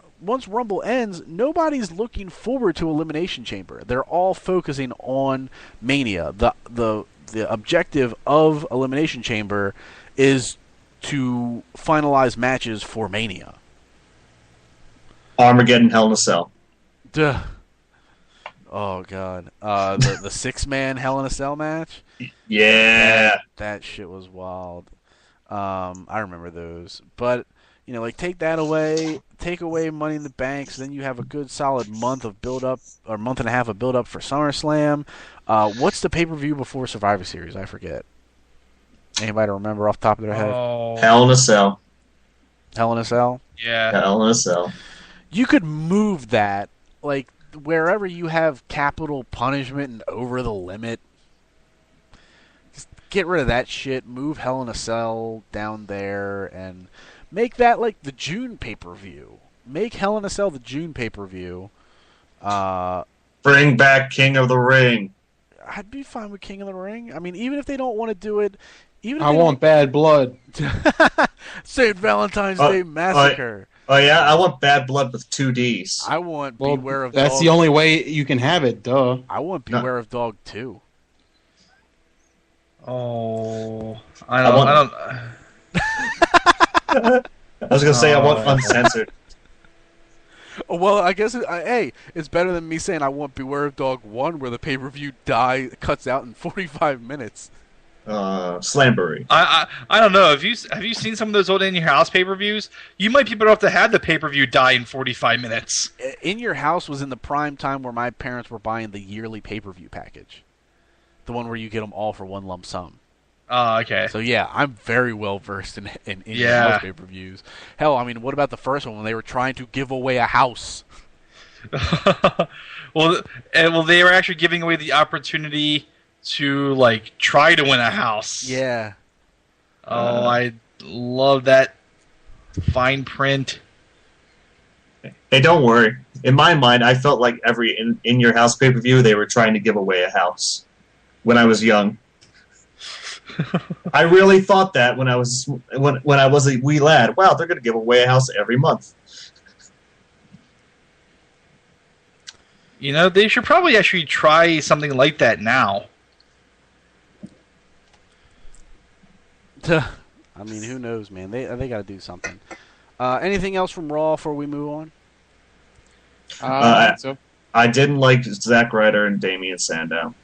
Rumble ends, nobody's looking forward to Elimination Chamber. They're all focusing on Mania. The objective of Elimination Chamber is to finalize matches for Mania. Armageddon, Hell in a Cell. Duh. Oh god. The 6-man Hell in a Cell match? Yeah. That shit was wild. I remember those. But like take that away, take away Money in the Bank, so then you have a good solid month of build up, or month and a half of build up for SummerSlam. What's the pay-per-view before Survivor Series? I forget. Anybody remember off the top of their head? Oh. Hell in a Cell. Hell in a Cell? Yeah. Hell in a Cell. You could move that, like, wherever you have capital punishment and over the limit. Just get rid of that shit. Move Hell in a Cell down there and make that like the June pay-per-view. Make Hell in a Cell the June pay-per-view. Bring back King of the Ring. I'd be fine with King of the Ring. I mean, even if they don't want to do it, I want Bad Blood. St. Valentine's Day Massacre. Oh yeah, I want Bad Blood with 2 Ds. I want Beware of Dog. That's the only way you can have it, duh. I want Beware of Dog 2. Oh, I don't. I was gonna say I want uncensored. Well, I guess it's better than me saying I want Beware of Dog 1, where the pay-per-view cuts out in 45 minutes. Slamboree. I don't know. Have you seen some of those old In Your House pay-per-views? You might be better off to have the pay-per-view die in 45 minutes. In Your House was in the prime time where my parents were buying the yearly pay-per-view package, the one where you get them all for one lump sum. Oh, okay. So yeah, I'm very well versed in Yeah. house pay-per-views. Hell, I mean, what about the first one when they were trying to give away a house? well, they were actually giving away the opportunity to like try to win a house. Yeah. Oh, I love that fine print. Hey, don't worry. In my mind, I felt like every in your house pay per view they were trying to give away a house. When I was young, I really thought that when I was a wee lad. Wow, they're going to give away a house every month. You know, they should probably actually try something like that now. I mean, who knows, man? They got to do something. Anything else from Raw before we move on? So I didn't like Zack Ryder and Damian Sandow.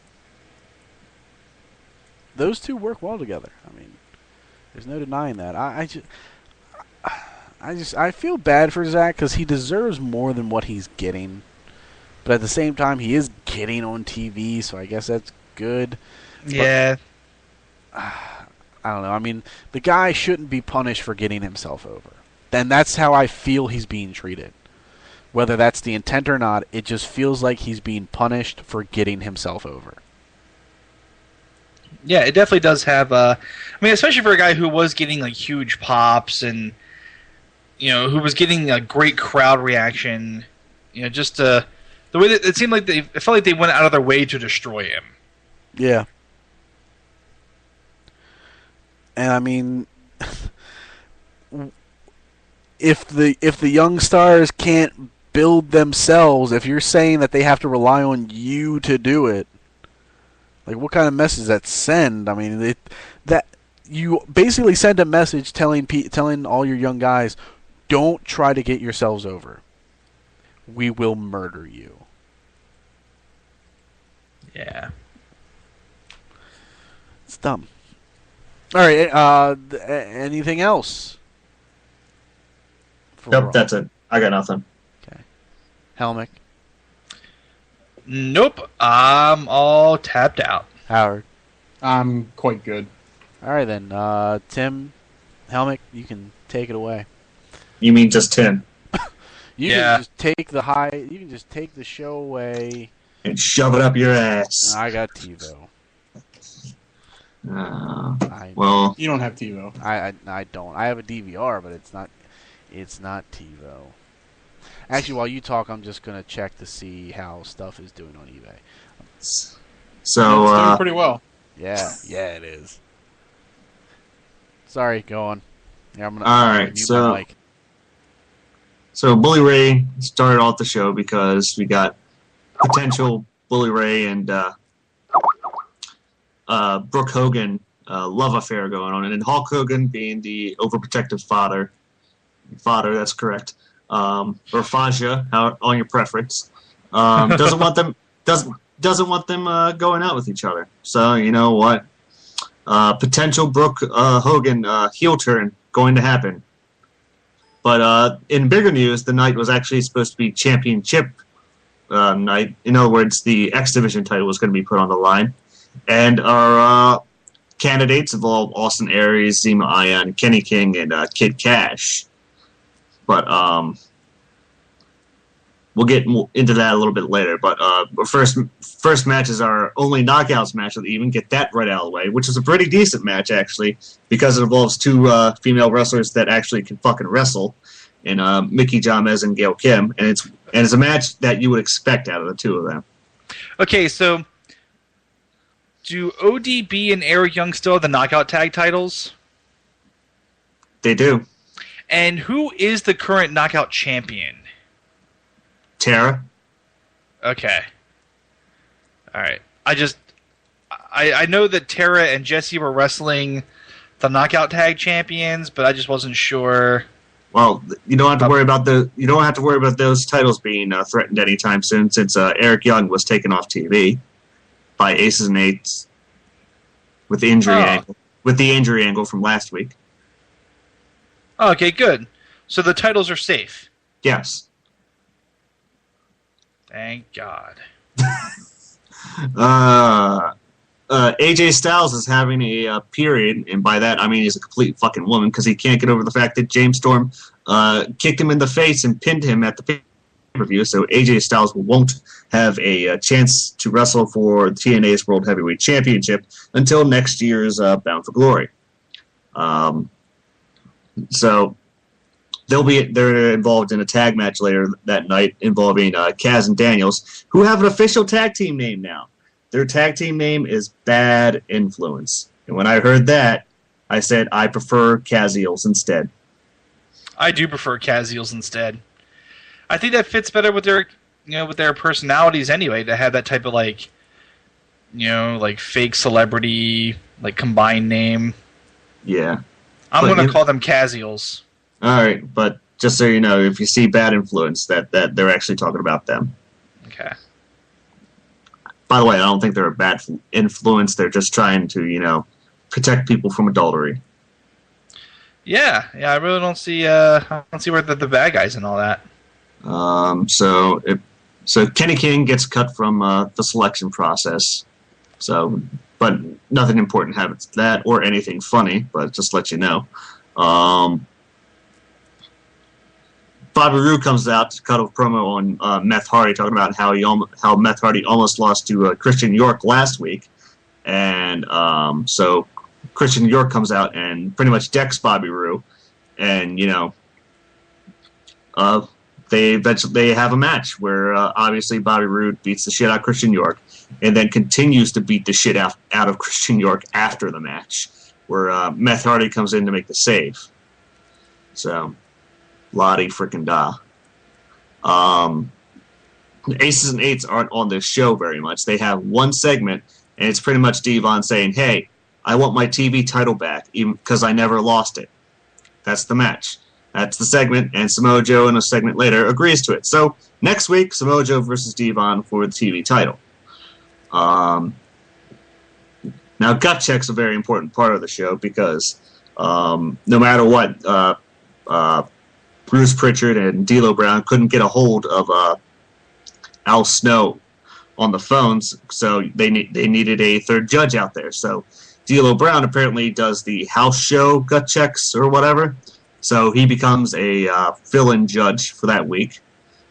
Those two work well together. I mean, there's no denying that. I feel bad for Zack because he deserves more than what he's getting. But at the same time, he is getting on TV, so I guess that's good. Yeah. I don't know. I mean, the guy shouldn't be punished for getting himself over. And that's how I feel he's being treated. Whether that's the intent or not, it just feels like he's being punished for getting himself over. Yeah, it definitely does have I mean, especially for a guy who was getting like huge pops and who was getting a great crowd reaction, just the way that it seemed like it felt like they went out of their way to destroy him. Yeah. And I mean, if the young stars can't build themselves, if you're saying that they have to rely on you to do it, like what kind of message does that send? I mean, that you basically send a message telling all your young guys, don't try to get yourselves over. We will murder you. Yeah. It's dumb. All right. Anything else? Nope, that's it. I got nothing. Okay. Helmick. Nope. I'm all tapped out. Howard. I'm quite good. All right then. Tim. Helmick, you can take it away. You mean just Tim? You can just take the high. You can just take the show away. And shove it up your ass. I got TiVo. Well, You don't have TiVo. I don't. I have a DVR, but it's not TiVo. Actually, while you talk, I'm just gonna check to see how stuff is doing on eBay. It's doing pretty well. Yeah, it is. Sorry, go on. Yeah, I'm gonna. All right, mute my mic. So Bully Ray started off the show because we got potential Bully Ray and Brooke Hogan love affair going on, and then Hulk Hogan being the overprotective father, that's correct, or Faja, on your preference, doesn't want them going out with each other. So you know what? Potential Brooke Hogan heel turn going to happen. But in bigger news, the night was actually supposed to be championship night. In other words, the X Division title was going to be put on the line. And our candidates involve Austin Aries, Zema Ion, Kenny King, and Kid Cash. But we'll get into that a little bit later. But first match is our only knockouts match of the evening. Get that right out of the way, which is a pretty decent match, actually, because it involves two female wrestlers that actually can fucking wrestle, and Mickey Jamez and Gail Kim. And it's a match that you would expect out of the two of them. Okay, so do ODB and Eric Young still have the knockout tag titles? They do. And who is the current knockout champion? Tara. Okay. All right. I know that Tara and Jesse were wrestling the knockout tag champions, but I just wasn't sure. Well, you don't have to worry about those titles being threatened anytime soon, since Eric Young was taken off TV by Aces and Eights with the injury angle from last week. Okay, good. So the titles are safe. Yes. Thank God. AJ Styles is having a period, and by that I mean he's a complete fucking woman because he can't get over the fact that James Storm kicked him in the face and pinned him at the pay-per-view. So AJ Styles won't have a chance to wrestle for TNA's World Heavyweight Championship until next year's Bound for Glory. So they're involved in a tag match later that night involving Kaz and Daniels, who have an official tag team name now. Their tag team name is Bad Influence. And when I heard that, I said I prefer Caziels instead. I do prefer Caziels instead. I think that fits better with their, with their personalities anyway. To have that type of like fake celebrity, like combined name. Yeah, I'm going to call them Caziels. All right, but just so you know, if you see Bad Influence, that they're actually talking about them. Okay. By the way, I don't think they're a bad influence. They're just trying to, protect people from adultery. Yeah. I really don't see. I don't see where the bad guys and all that. So Kenny King gets cut from the selection process. So, but nothing important happens to that or anything funny. But just to let you know. Bobby Roode comes out to cut a promo on Meth Hardy, talking about how Meth Hardy almost lost to Christian York last week, and so Christian York comes out and pretty much decks Bobby Roode, and they have a match where obviously Bobby Roode beats the shit out of Christian York, and then continues to beat the shit out of Christian York after the match, where Meth Hardy comes in to make the save. So. Lottie frickin' da. The Aces and Eights aren't on this show very much. They have one segment, and it's pretty much Devon saying, hey, I want my TV title back, even because I never lost it. That's the match. That's the segment, and Samoa Joe in a segment later agrees to it. So, next week, Samoa Joe versus Devon for the TV title. Now, gut check's a very important part of the show, because no matter what, Bruce Pritchard and D'Lo Brown couldn't get a hold of Al Snow on the phones, so they needed a third judge out there. So D'Lo Brown apparently does the house show gut checks or whatever, so he becomes a fill-in judge for that week.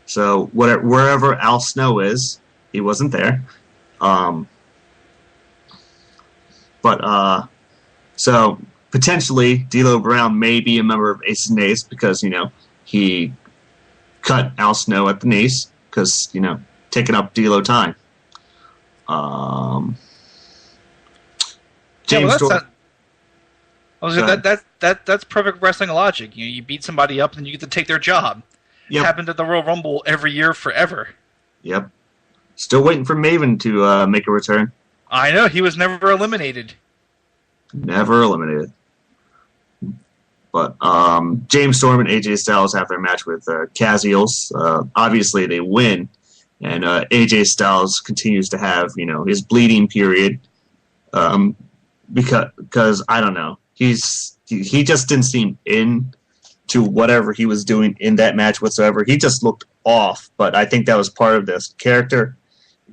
So wherever Al Snow is, he wasn't there. So potentially D'Lo Brown may be a member of Aces and Eights because, he cut Al Snow at the knees because, taking up D'Lo time. James that's perfect wrestling logic. You beat somebody up and you get to take their job. Yep. It happened at the Royal Rumble every year forever. Yep. Still waiting for Maven to make a return. I know, he was never eliminated. Never eliminated. But James Storm and AJ Styles have their match with Caziels. Obviously, they win, and AJ Styles continues to have his bleeding period because I don't know, he just didn't seem into whatever he was doing in that match whatsoever. He just looked off, but I think that was part of this character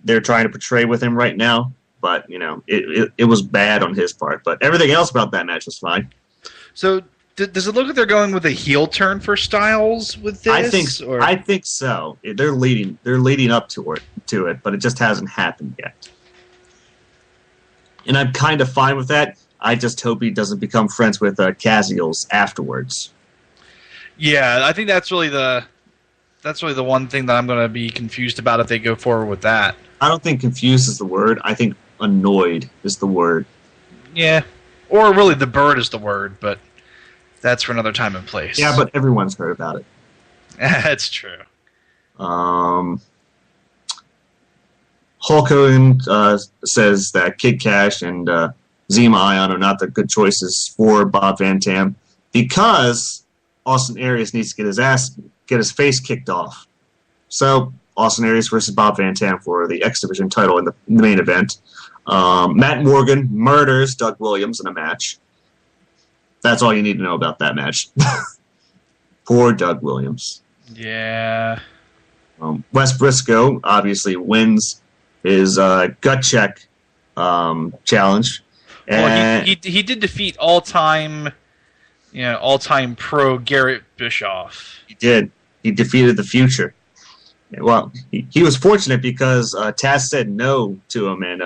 they're trying to portray with him right now. But it was bad on his part. But everything else about that match was fine. So. Does it look like they're going with a heel turn for Styles with this? I think so. They're leading up to it, but it just hasn't happened yet. And I'm kind of fine with that. I just hope he doesn't become friends with Caziels afterwards. Yeah, I think that's really the one thing that I'm going to be confused about if they go forward with that. I don't think confused is the word. I think annoyed is the word. Yeah, or really the bird is the word, but. That's for another time and place. Yeah, but everyone's heard about it. That's true. Hulk Hogan says that Kid Cash and Zema Ion are not the good choices for Bob Van Tam because Austin Aries needs to get his face kicked off. So Austin Aries versus Bob Van Tam for the X Division title in the main event. Matt Morgan murders Doug Williams in a match. That's all you need to know about that match. Poor Doug Williams. Yeah. Wes Briscoe obviously wins his gut check challenge. Well, And he did defeat all-time pro Garrett Bischoff. he did. He defeated the Future. Well, he was fortunate because Taz said no to him, and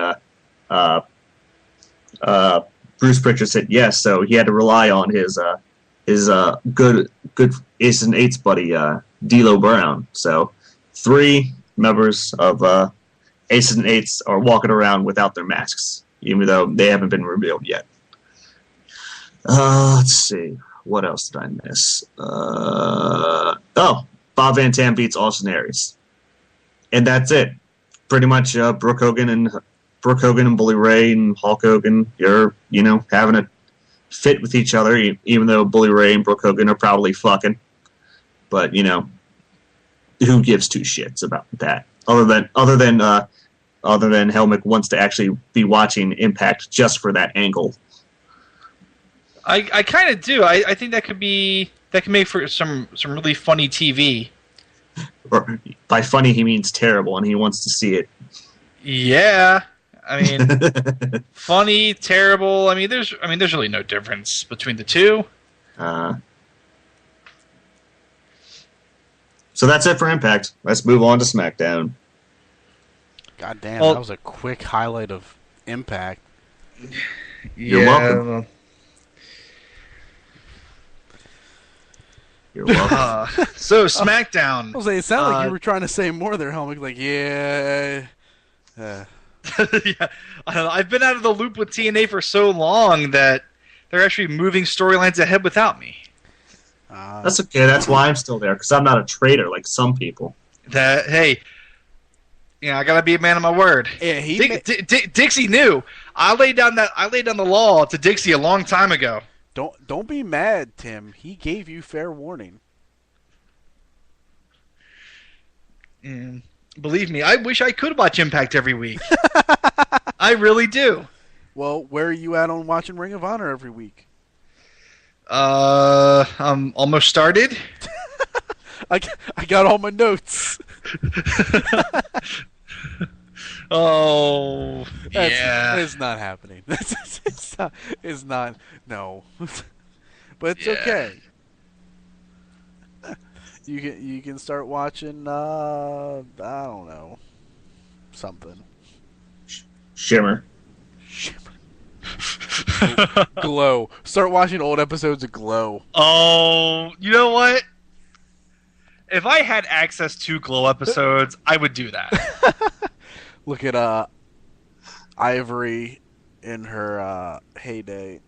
Bruce Pritchard said yes. So he had to rely on his good Aces and Eights buddy D'Lo Brown. So 3 members of Aces and Eights are walking around without their masks, even though they haven't been revealed yet. Let's see. What else did I miss? Bob Van Tam beats Austin Aries. And that's it. Pretty much Brooke Hogan and Bully Ray and Hulk Hogan, you're, having a fit with each other, even though Bully Ray and Brooke Hogan are probably fucking. But, who gives 2 shits about that? Other than Helmick wants to actually be watching Impact just for that angle. I kind of do. I think that can make for some really funny TV. Or by funny he means terrible, and he wants to see it. Yeah, I mean, funny, terrible. I mean, there's really no difference between the two. So that's it for Impact. Let's move on to SmackDown. God damn, that was a quick highlight of Impact. You're welcome. You're welcome. So SmackDown. I was like, it sounded like you were trying to say more there, Helmick. Like, yeah. Yeah, I don't know. I've been out of the loop with TNA for so long that they're actually moving storylines ahead without me. That's okay. That's why I'm still there, because I'm not a traitor like some people. I gotta be a man of my word. Yeah, Dixie knew. I laid down the law to Dixie a long time ago. Don't be mad, Tim. He gave you fair warning. Believe me, I wish I could watch Impact every week. I really do. Well, where are you at on watching Ring of Honor every week? I'm almost started. I got all my notes. Oh, yeah. It's not happening. It's not. No. But it's okay. You can start watching. I don't know, something. Shimmer. Glow. Start watching old episodes of Glow. Oh, you know what? If I had access to Glow episodes, I would do that. Look at Ivory in her heyday.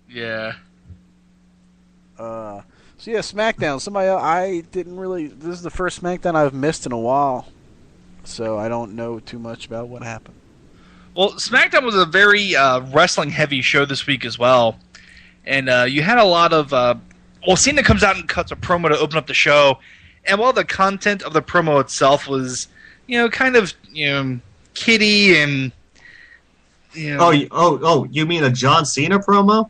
Yeah. So yeah, SmackDown. Somebody else, I didn't really. This is the first SmackDown I've missed in a while, so I don't know too much about what happened. Well, SmackDown was a very wrestling-heavy show this week as well, and you had a lot of. Cena comes out and cuts a promo to open up the show, and while the content of the promo itself was, kind of, kiddie and. Oh! You mean a John Cena promo?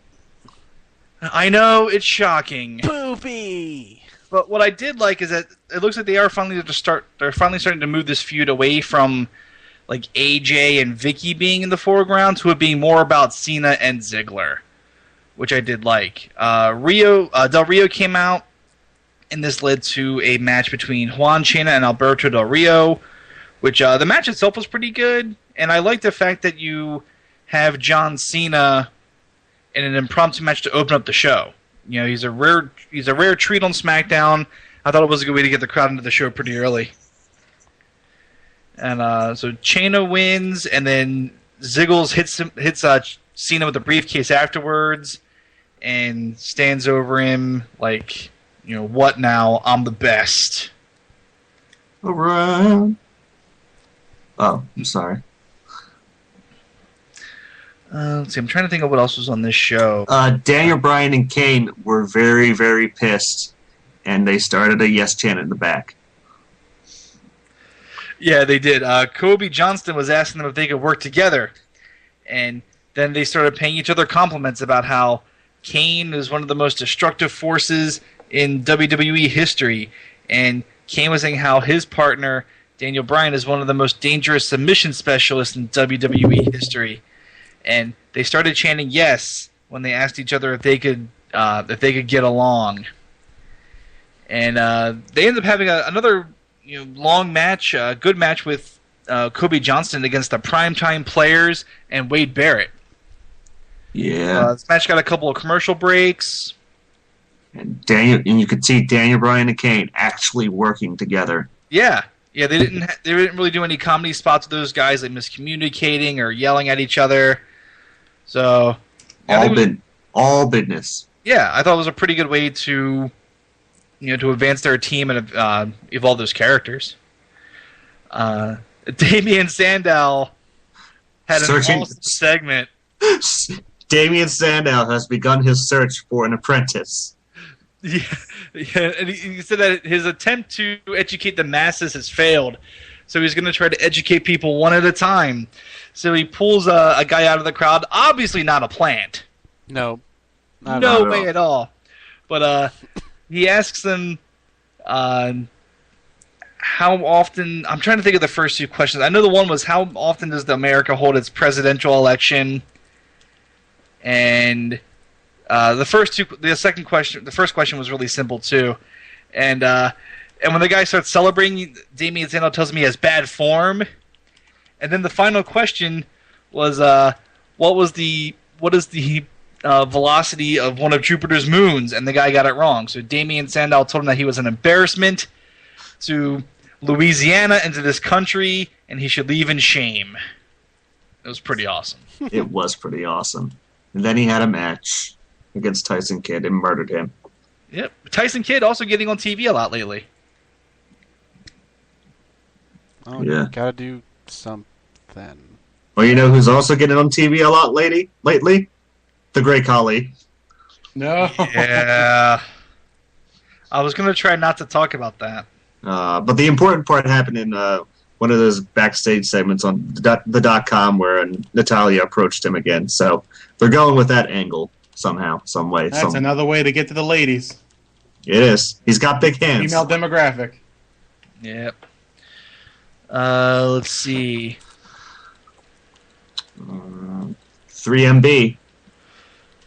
I know, it's shocking. Poopy. But what I did like is that it looks like they're finally starting to move this feud away from like AJ and Vicky being in the foreground to it being more about Cena and Ziggler, which I did like. Del Rio came out, and this led to a match between Juan Cena and Alberto Del Rio, which the match itself was pretty good, and I like the fact that you have John Cena in an impromptu match to open up the show. He's a rare treat on SmackDown. I thought it was a good way to get the crowd into the show pretty early. And so Cena wins, and then Ziggles hits Cena with a briefcase afterwards, and stands over him like, what now? I'm the best. Around. Oh, I'm sorry. Let's see. I'm trying to think of what else was on this show. Daniel Bryan and Kane were very, very pissed, and they started a yes chant in the back. Yeah, they did. Kobe Johnston was asking them if they could work together, and then they started paying each other compliments about how Kane is one of the most destructive forces in WWE history, and Kane was saying how his partner Daniel Bryan is one of the most dangerous submission specialists in WWE history. And they started chanting yes when they asked each other if they could get along. And they ended up having another long match, good match with Kobe Johnston against the Primetime Players and Wade Barrett. Yeah. This match got a couple of commercial breaks. And you could see Daniel Bryan and Kane actually working together. Yeah. They didn't really do any comedy spots with those guys, like miscommunicating or yelling at each other. So all business. Yeah, I thought it was a pretty good way to advance their team and evolve those characters. Damian Sandow had an awesome segment. Damian Sandow has begun his search for an apprentice. Yeah, and he said that his attempt to educate the masses has failed, so he's going to try to educate people one at a time. So he pulls a guy out of the crowd, obviously not a plant. No. No way at all. But he asks them how often... I'm trying to think of the first two questions. I know the one was, how often does America hold its presidential election? And the first question was really simple too. And when the guy starts celebrating, Damian Sandow tells him he has bad form. And then the final question was, what is the velocity of one of Jupiter's moons? And the guy got it wrong. So Damian Sandow told him that he was an embarrassment to Louisiana and to this country, and he should leave in shame. It was pretty awesome. It was pretty awesome. And then he had a match against Tyson Kidd and murdered him. Yep. Tyson Kidd also getting on TV a lot lately. Oh, yeah. Gotta do something. Well, you know who's also getting on TV a lot lately? The Great Khali. No. Yeah. I was going to try not to talk about that. But the important part happened in one of those backstage segments on the .com where Natalia approached him again. So they're going with that angle somehow, some way. That's another way to get to the ladies. It is. He's got big hands. Female demographic. Yep. Let's see. 3MB.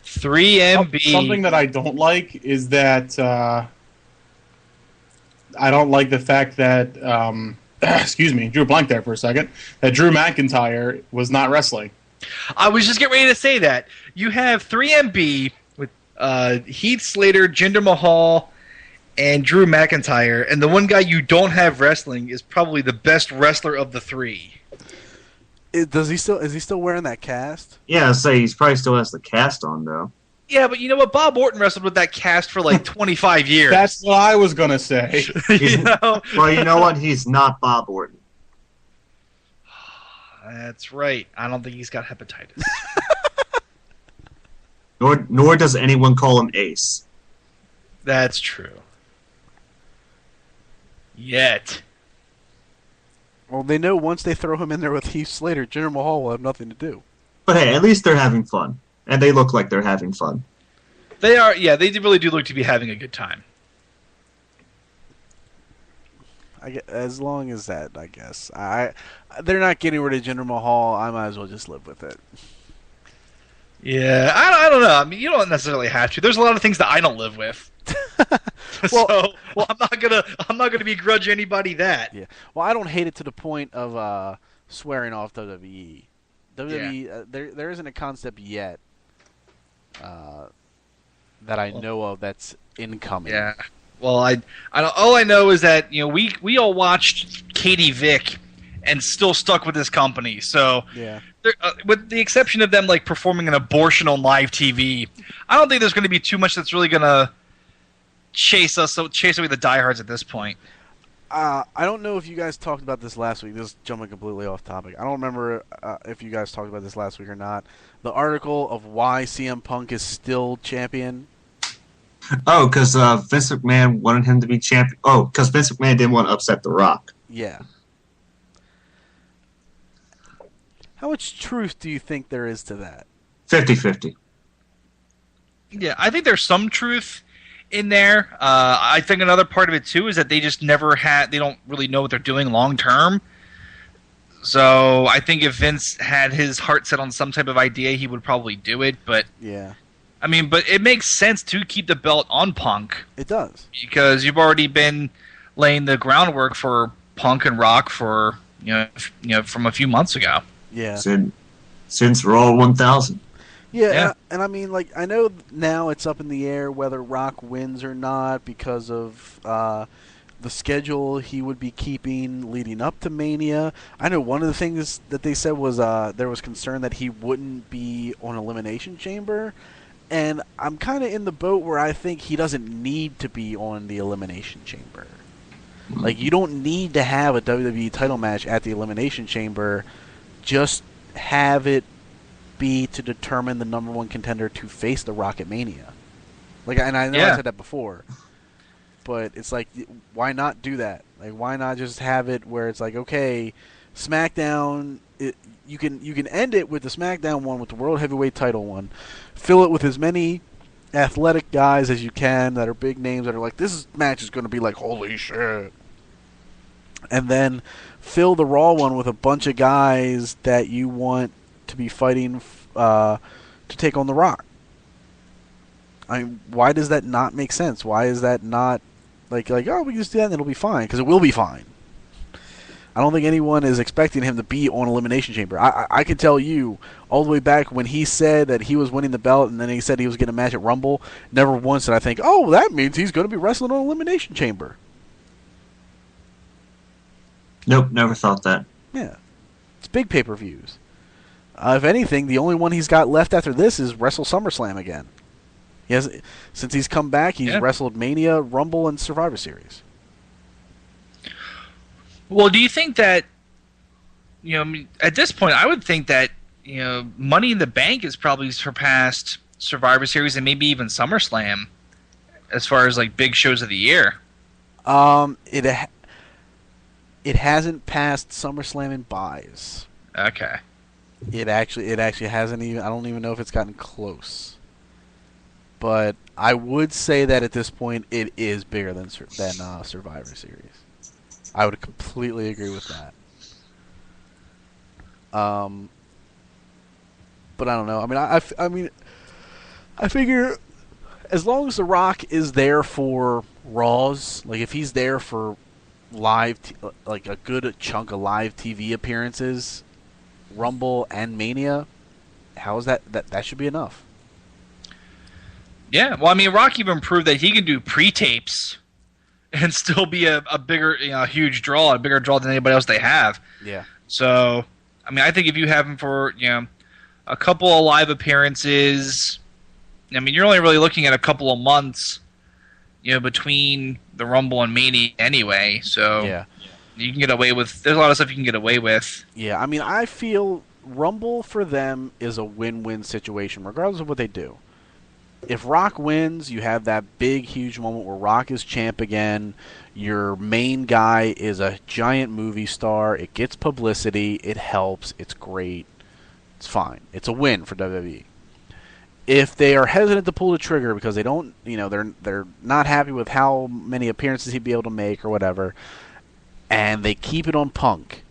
3MB. Something that I don't like is that I don't like the fact that excuse me, drew a blank there for a second. That Drew McIntyre was not wrestling. I was just getting ready to say that. You have 3MB with Heath Slater, Jinder Mahal, and Drew McIntyre, and the one guy you don't have wrestling is probably the best wrestler of the three. Is he still wearing that cast? Yeah, he probably still has the cast on though. Yeah, but you know what? Bob Orton wrestled with that cast for like 25 years. That's what I was gonna say. Well, you know what? He's not Bob Orton. That's right. I don't think he's got hepatitis. Nor does anyone call him Ace. That's true. Yet. Well, they know once they throw him in there with Heath Slater, Jinder Mahal will have nothing to do. But hey, at least they're having fun. And they look like they're having fun. They are, yeah, they really do look to be having a good time. As long as that, I guess. They're not getting rid of Jinder Mahal. I might as well just live with it. Yeah, I don't know. I mean, you don't necessarily have to. There's a lot of things that I don't live with. So I'm not gonna begrudge anybody that. Yeah. Well, I don't hate it to the point of swearing off WWE. WWE, there isn't a concept yet that I know of that's incoming. Yeah. Well, all I know is that we all watched Katie Vick and still stuck with this company. So yeah. With the exception of them like performing an abortion on live TV, I don't think there's going to be too much that's really going to chase away the diehards at this point. I don't know if you guys talked about this last week. This is jumping completely off topic. I don't remember if you guys talked about this last week or not. The article of why CM Punk is still champion. Oh, because Vince McMahon wanted him to be champion. Oh, because Vince McMahon didn't want to upset The Rock. Yeah. How much truth do you think there is to that? 50-50. Yeah, I think there's some truth in there. I think another part of it too is that they just never had. They don't really know what they're doing long term. So I think if Vince had his heart set on some type of idea, he would probably do it. But Yeah, I mean, but it makes sense to keep the belt on Punk it does. because you've already been laying the groundwork for Punk and Rock for from a few months ago. Yeah. Since Raw 1000. Yeah, and I mean, like, I know now it's up in the air whether Rock wins or not because of the schedule he would be keeping leading up to Mania. I know one of the things that they said was there was concern that he wouldn't be on Elimination Chamber, and I'm kind of in the boat where I think he doesn't need to be on the Elimination Chamber. Like, you don't need to have a WWE title match at the Elimination Chamber. Just have it be to determine the number one contender to face the Rock at Mania. Like, and I know I said that before, but it's like, why not do that? Like, why not just have it where it's like, okay, SmackDown, you can end it with the SmackDown one, with the World Heavyweight title one, fill it with as many athletic guys as you can that are big names that are like, this match is going to be like, holy shit. And then fill the Raw one with a bunch of guys that you want to be fighting to take on The Rock. I mean, why does that not make sense? Why is that not like oh, we can just do that and it'll be fine? Because it will be fine. I don't think anyone is expecting him to be on Elimination Chamber. I can tell you, all the way back when he said that he was winning the belt and then he said he was getting a match at Rumble, never once did I think, oh, that means he's going to be wrestling on Elimination Chamber. Nope, never thought that. Yeah. It's big pay-per-views. If anything, the only one he's got left after this is Wrestle SummerSlam again. He has, since he's come back, he's wrestled Mania, Rumble, and Survivor Series. Well, do you think that, at this point, I would think that, Money in the Bank has probably surpassed Survivor Series and maybe even SummerSlam as far as, like, big shows of the year. It hasn't passed SummerSlam in buys. Okay. It actually hasn't even. I don't even know if it's gotten close. But I would say that at this point, it is bigger than Survivor Series. I would completely agree with that. But I don't know. I mean, I figure as long as The Rock is there for Raws, like if he's there for live, like a good chunk of live TV appearances, Rumble and Mania, how is that should be enough. Yeah, well, I mean, Rock even proved that he can do pre-tapes and still be a bigger, huge draw, a bigger draw than anybody else they have. Yeah. So, I mean, I think if you have him for, a couple of live appearances, I mean, you're only really looking at a couple of months, between the Rumble and Mania anyway. So, yeah, you can get away with. There's a lot of stuff you can get away with. Yeah, I mean, I feel Rumble for them is a win-win situation, regardless of what they do. If Rock wins, you have that big, huge moment where Rock is champ again. Your main guy is a giant movie star. It gets publicity. It helps. It's great. It's fine. It's a win for WWE. If they are hesitant to pull the trigger because they don't, they're not happy with how many appearances he'd be able to make or whatever, and they keep it on Punk,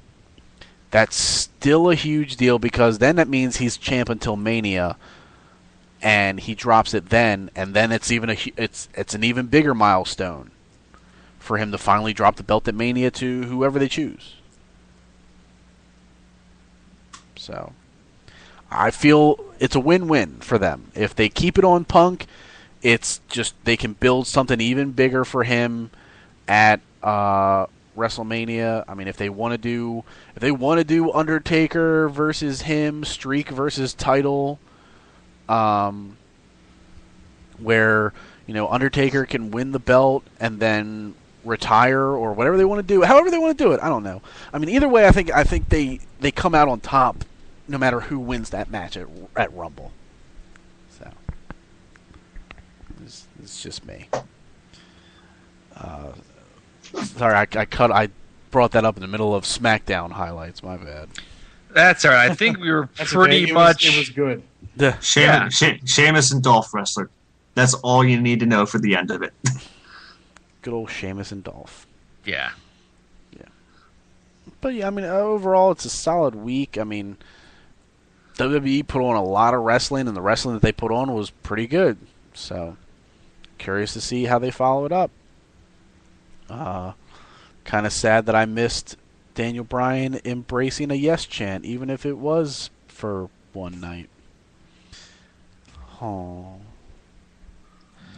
that's still a huge deal because then that means he's champ until Mania. And he drops it then, and then it's an even bigger milestone for him to finally drop the belt at Mania to whoever they choose. So, I feel it's a win-win for them. If they keep it on Punk, it's just they can build something even bigger for him at WrestleMania. I mean, if they want to do Undertaker versus him, streak versus title. Where Undertaker can win the belt and then retire or whatever they want to do, however they want to do it. I don't know. I mean, either way, I think they come out on top, no matter who wins that match at Rumble. So it's just me. Sorry, I brought that up in the middle of SmackDown highlights. My bad. That's all right. I think we were pretty much. It was good. Sheamus and Dolph wrestler. That's all you need to know for the end of it. Good old Sheamus and Dolph. Yeah. But yeah, I mean, overall, it's a solid week. I mean, WWE put on a lot of wrestling, and the wrestling that they put on was pretty good. So, curious to see how they follow it up. Kind of sad that I missed Daniel Bryan embracing a yes chant, even if it was for one night. Oh.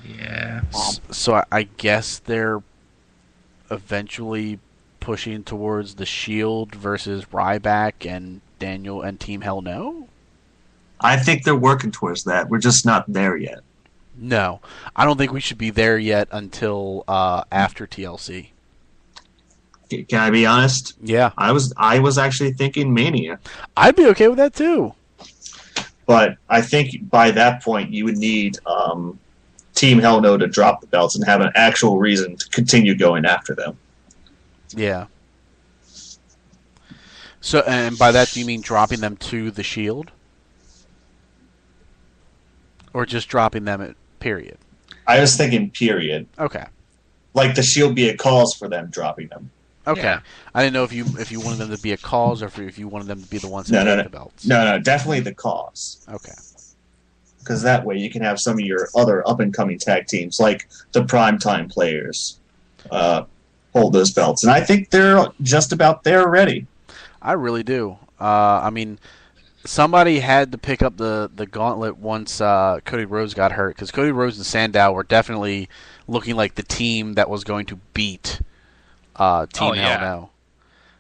Yeah. So I guess they're eventually pushing towards the Shield versus Ryback and Daniel and Team Hell No? I think they're working towards that. We're just not there yet. No. I don't think we should be there yet until after TLC. Can I be honest? Yeah. I was actually thinking Mania. I'd be okay with that too. But I think by that point you would need Team Hell No to drop the belts and have an actual reason to continue going after them. Yeah. So, and by that do you mean dropping them to the Shield? Or just dropping them at period? I was thinking period. Okay. Like the Shield be a cause for them dropping them. Okay. Yeah. I didn't know if you wanted them to be a cause or if you wanted them to be the ones No, that no, take no. the belts. No, definitely the cause. Okay. Because that way you can have some of your other up-and-coming tag teams, like the Primetime Players, hold those belts. And I think they're just about there already. I really do. I mean, somebody had to pick up the gauntlet once Cody Rhodes got hurt, because Cody Rhodes and Sandow were definitely looking like the team that was going to beat Team Hell No.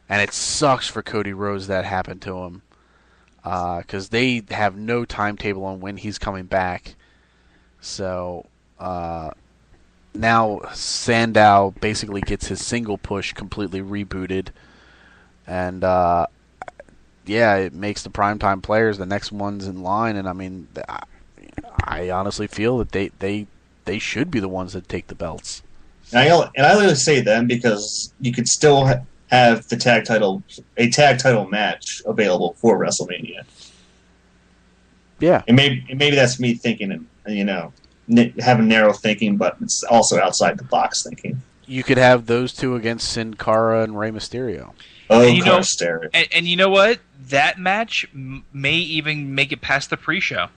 And it sucks for Cody Rhodes that happened to him, because they have no timetable on when he's coming back. So now Sandow basically gets his single push completely rebooted. And yeah, it makes the Primetime Players the next ones in line. And I mean, I honestly feel that they should be the ones that take the belts. And I only say them because you could still have a tag title match available for WrestleMania. Yeah. And maybe that's me thinking, having narrow thinking, but it's also outside the box thinking. You could have those two against Sin Cara and Rey Mysterio. Oh, And you know- Carster. And you know what? That match may even make it past the pre-show.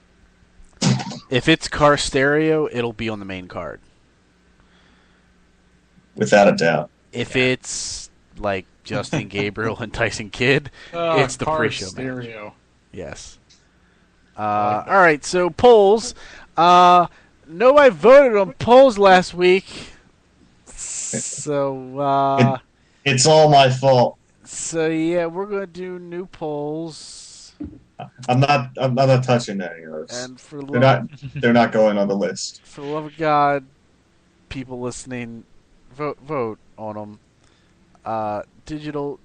If it's Car Stereo, it'll be on the main card. Without a doubt. If it's like Justin Gabriel and Tyson Kidd, it's the Car pre-show match. stereo. Yes. All right, so polls. Nobody voted on polls last week. So, It's all my fault. yeah, we're gonna do new polls. I'm not touching any of those. And for the They're not going on the list. for the love of God, people listening, vote on them. Digital.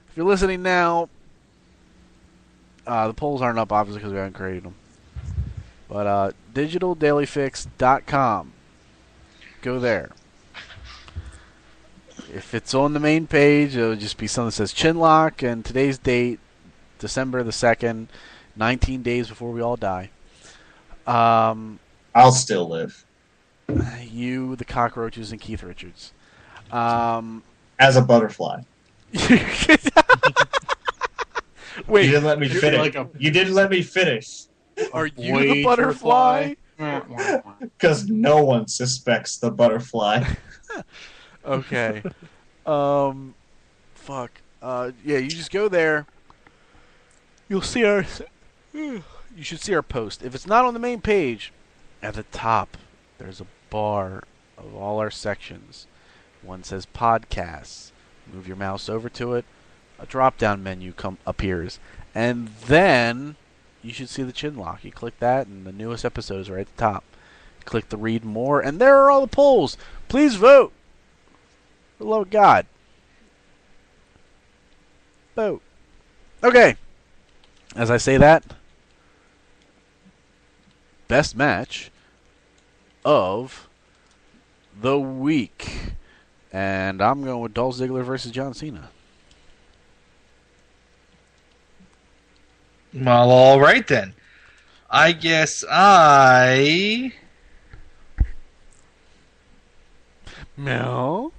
If you're listening now, the polls aren't up obviously because we haven't created them. But digitaldailyfix.com. Go there. If it's on the main page, it'll just be something that says Chinlock and today's date, December the 2nd, 19 days before we all die. I'll still live. You, the cockroaches, and Keith Richards. As a butterfly. Wait, You didn't let me you're finish. like a- You didn't let me finish. are you Wait the for butterfly? Because no one suspects the butterfly. Okay. Fuck. Yeah, you just go there. You'll see our. You should see our post. If it's not on the main page, at the top, there's a bar of all our sections. One says podcasts. Move your mouse over to it. A drop-down menu appears, and then you should see the Chinlock. You click that, and the newest episodes are at the top. Click the read more, and there are all the polls. Please vote. For the love of God. Vote. Okay. As I say that, best match of the week. And I'm going with Dolph Ziggler versus John Cena. Well, all right then. I guess I No.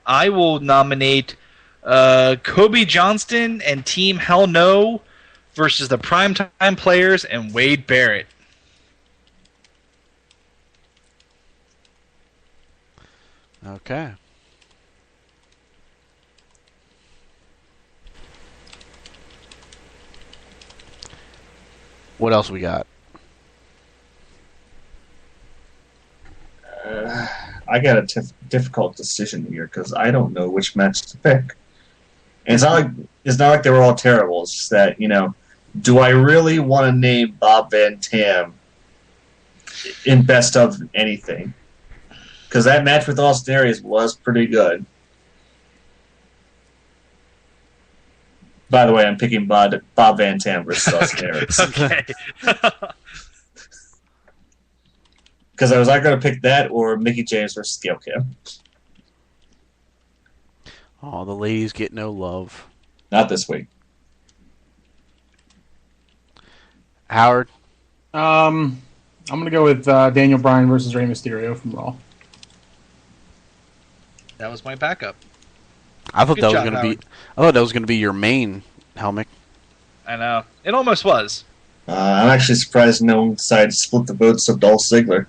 I will nominate Kobe Johnston and Team Hell No versus the Primetime Players and Wade Barrett. Okay. What else we got? I got a difficult decision here because I don't know which match to pick. And it's not like they were all terrible. It's just that, do I really want to name Bob Van Tam in best of anything? Because that match with Austin Aries was pretty good. By the way, I'm picking Bob Van Tam versus Austin Aries. Okay. Because I was either going to pick that or Mickey James versus Gail Kim. Oh, the ladies get no love. Not this week. Howard? I'm going to go with Daniel Bryan versus Rey Mysterio from Raw. That was my backup. I thought Good that was job, going to be. Howard. I thought that was going to be your main, Helmick. I know. It almost was. I'm actually surprised no one decided to split the votes of Dolph Ziggler.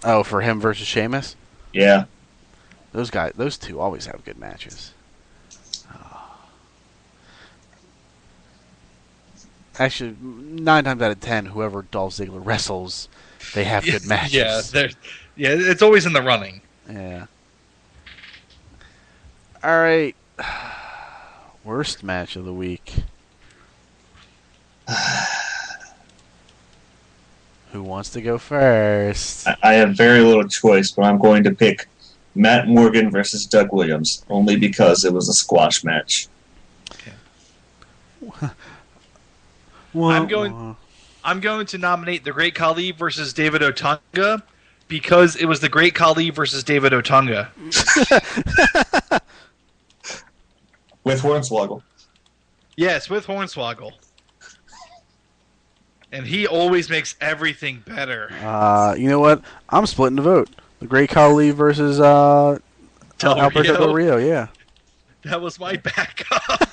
Oh, for him versus Sheamus? Yeah. Those two always have good matches. Actually, 9 times out of 10, whoever Dolph Ziggler wrestles, they have good matches. Yeah, it's always in the running. Yeah. All right. Worst match of the week. Who wants to go first? I have very little choice, but I'm going to pick Matt Morgan versus Doug Williams, only because it was a squash match. I'm going to nominate the Great Khali versus David Otunga because it was the Great Khali versus David Otunga. With Hornswoggle. Yes, with Hornswoggle. And he always makes everything better. You know what? I'm splitting the vote. The Great Khali versus Alberto Del Rio, yeah. That was my backup.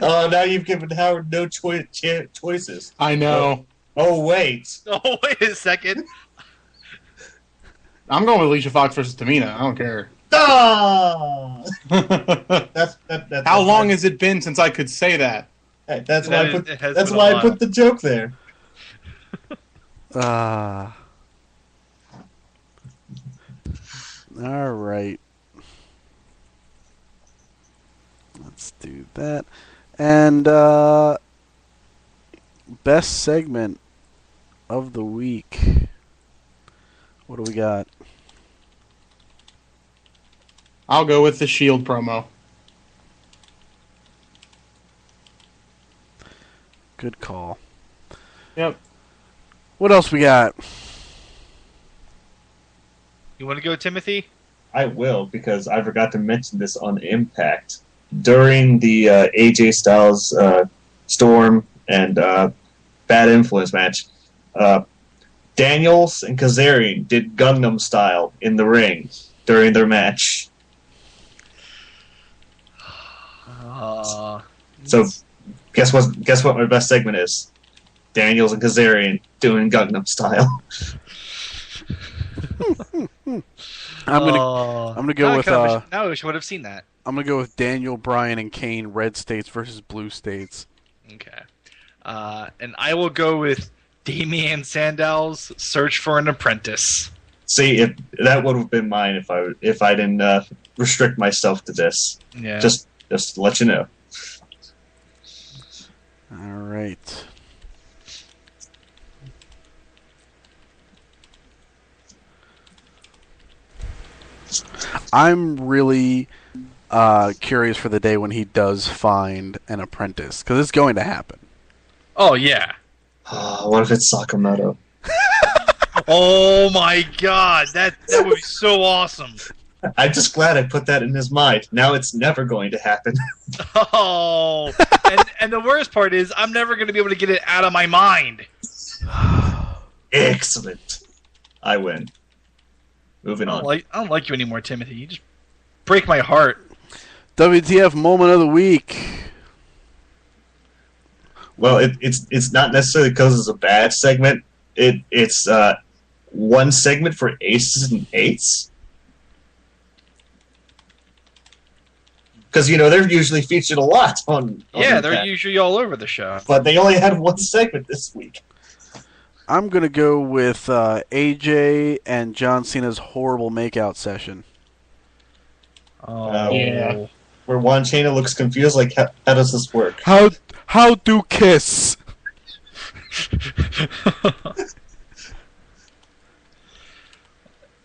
Oh, now you've given Howard no choices. I know. Oh, wait. Oh, wait a second. I'm going with Alicia Fox versus Tamina. I don't care. Ah! That's How long has it been since I could say that? Hey, that's why It I put the joke there. All right. Let's do that. And best segment of the week. What do we got? I'll go with the Shield promo. Good call. Yep. What else we got? You want to go, Timothy? I will, because I forgot to mention this on Impact. During the AJ Styles Storm and Bad Influence match, Daniels and Kazarian did Gangnam Style in the ring during their match. So, guess what my best segment is? Daniels and Kazarian doing Gangnam Style. I'm gonna go with now I wish I would have seen that. I'm gonna go with Daniel Bryan and Kane, Red States versus Blue States. Okay. And I will go with Damian Sandow's Search for an Apprentice. See, if that would have been mine if I didn't restrict myself to this. Yeah. Just to let you know. All right. I'm really curious for the day when he does find an apprentice, because it's going to happen. Oh, yeah. What if it's Sakamoto? Oh, my God. That would be so awesome. I'm just glad I put that in his mind. Now it's never going to happen. Oh. And the worst part is I'm never going to be able to get it out of my mind. Excellent. I win. Moving on. I don't like you anymore, Timothy. You just break my heart. WTF moment of the week. Well, it's not necessarily because it's a bad segment. It's one segment for aces and eights. Because they're usually featured a lot on Yeah, they're Impact. usually all over the show. But they only had one segment this week. I'm going to go with AJ and John Cena's horrible makeout session. Oh, Yeah. Where Juan Cena looks confused, like, how does this work? How do kiss?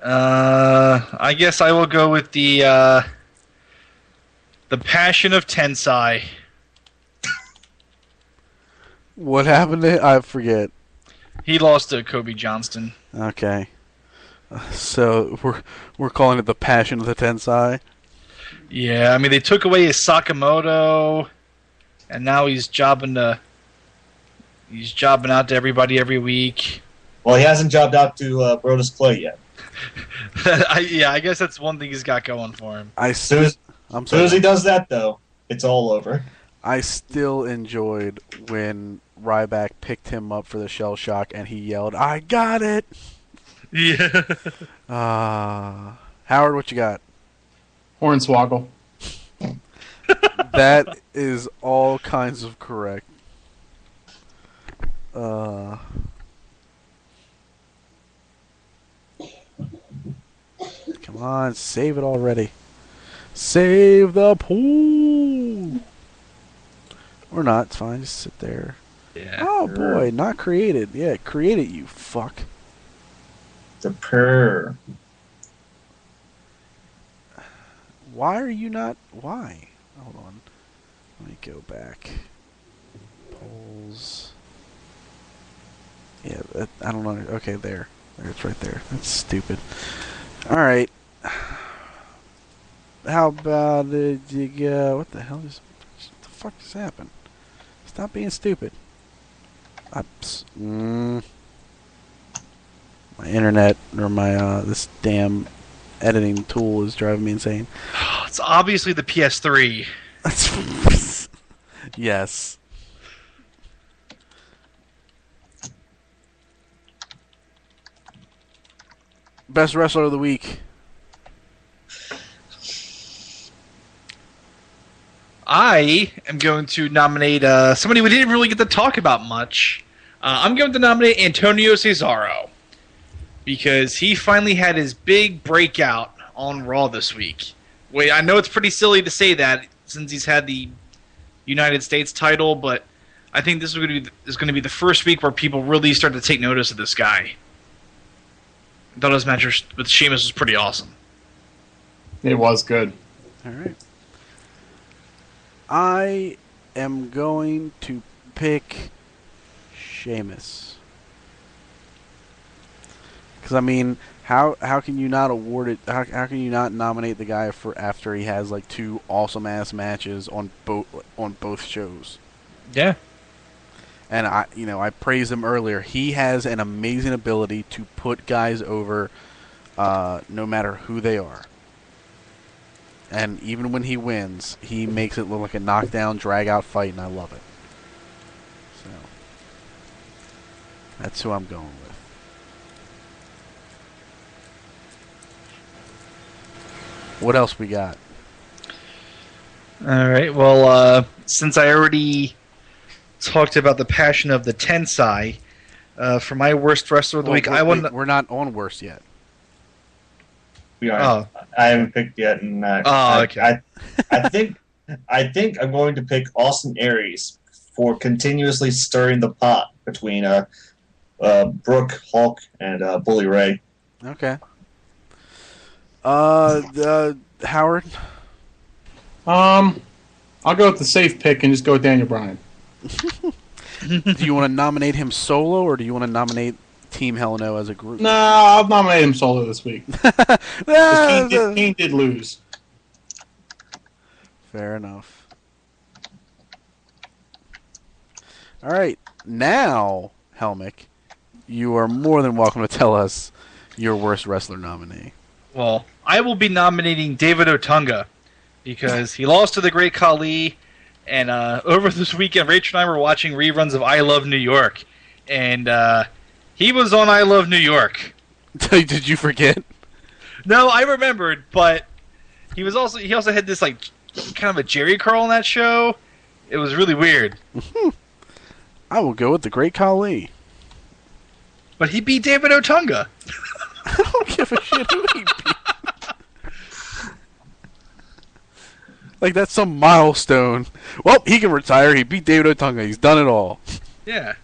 I guess I will go with the Passion of Tensai. What happened to I forget. He lost to Kobe Johnston. Okay. So we're calling it the Passion of the Tensai. Yeah, I mean they took away his Sakamoto, and now he's jobbing out to everybody every week. Well, he hasn't jobbed out to Brodus Clay yet. I guess that's one thing he's got going for him. As soon as he does that, though, it's all over. I still enjoyed when Ryback picked him up for the shell shock and he yelled, "I got it!" Yeah. Howard, what you got? Hornswoggle. That is all kinds of correct. Come on, save it already. Save the pool! Or not, it's fine, just sit there. Yeah. Oh boy, not created. Yeah, create it, you fuck. The purr. Why are you not... Why? Hold on. Let me go back. Polls. Yeah, I don't know. Okay, there. It's right there. That's stupid. Alright. How about you go... What the hell what the fuck just happened? Stop being stupid. My internet, or my, this damn editing tool is driving me insane. It's obviously the PS3. That's... Yes. Best wrestler of the week. I am going to nominate somebody we didn't really get to talk about much. I'm going to nominate Antonio Cesaro because he finally had his big breakout on Raw this week. Wait, I know it's pretty silly to say that since he's had the United States title, but I think this is going to be the first week where people really start to take notice of this guy. I thought his match with Sheamus was pretty awesome. It was good. Alright. I am going to pick Sheamus. Because, I mean, how can you not award it? How can you not nominate the guy for after he has like two awesome ass matches on both shows? Yeah. And I praised him earlier. He has an amazing ability to put guys over, no matter who they are. And even when he wins, he makes it look like a knockdown, drag-out fight, and I love it. So, that's who I'm going with. What else we got? All right. Well, since I already talked about the passion of the Tensai, for my worst wrestler of the week, We're not on worst yet. We are. Oh. I haven't picked yet, and okay. I think I'm going to pick Austin Aries for continuously stirring the pot between Brooke, Hulk, and Bully Ray. Okay. Howard? I'll go with the safe pick and just go with Daniel Bryan. Do you want to nominate him solo, or do you want to nominate Team Hell No as a group? No, I'll nominate him solo this week. Kane did lose. Fair enough. All right, now, Helmick, you are more than welcome to tell us Your worst wrestler nominee. Well, I will be nominating David Otunga because he lost to the Great Khali, and over this weekend, Rachel and I were watching reruns of I Love New York, and he was on I Love New York. Did you forget? No, I remembered, but he also had this like kind of a Jerry curl on that show. It was really weird. I will go with the Great Khali. But he beat David Otunga. I don't give a shit who he beat. Like, that's some milestone. Well, he can retire. He beat David Otunga. He's done it all. Yeah.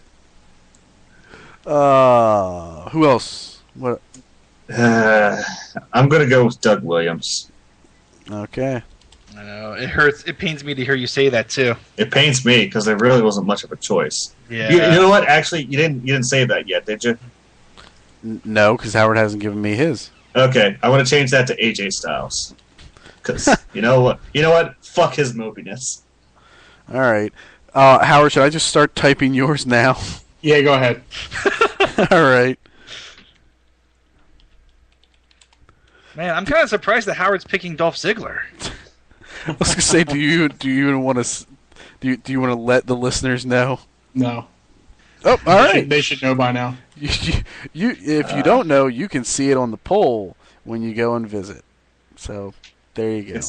Who else? What? I'm going to go with Doug Williams. Okay. I know. It hurts. It pains me to hear you say that, too. It pains me because there really wasn't much of a choice. Yeah. You know what? Actually, you didn't say that yet, did you? No, because Howard hasn't given me his. Okay, I want to change that to AJ Styles. Because you know what? Fuck his mopiness. All right. Howard, should I just start typing yours now? Yeah, go ahead. All right. Man, I'm kind of surprised that Howard's picking Dolph Ziggler. I was gonna say, do you even want to do you want to let the listeners know? No. Oh, all right. They should know by now. If you don't know, you can see it on the poll when you go and visit. So there you go.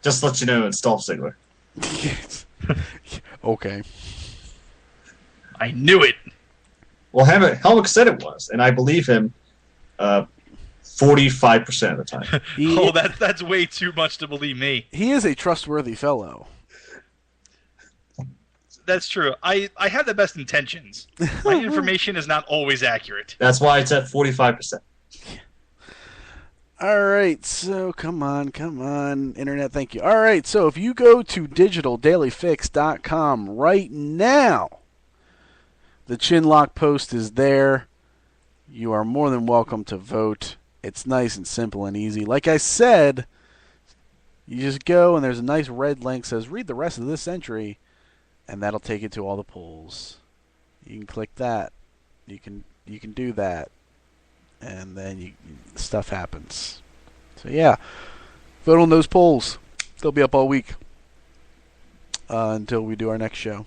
Just let you know, it's Dolph Ziggler. Okay. I knew it. Well, Helmick said it was, and I believe him 45% of the time. That's way too much to believe me. He is a trustworthy fellow. That's true. I have the best intentions. My information is not always accurate. That's why it's at 45%. All right, so come on, Internet, thank you. All right, so if you go to digitaldailyfix.com right now, the Chinlock post is there. You are more than welcome to vote. It's nice and simple and easy. Like I said, you just go and there's a nice red link that says read the rest of this entry, and that'll take you to all the polls. You can click that. You can do that. And then stuff happens. So yeah, vote on those polls. They'll be up all week until we do our next show.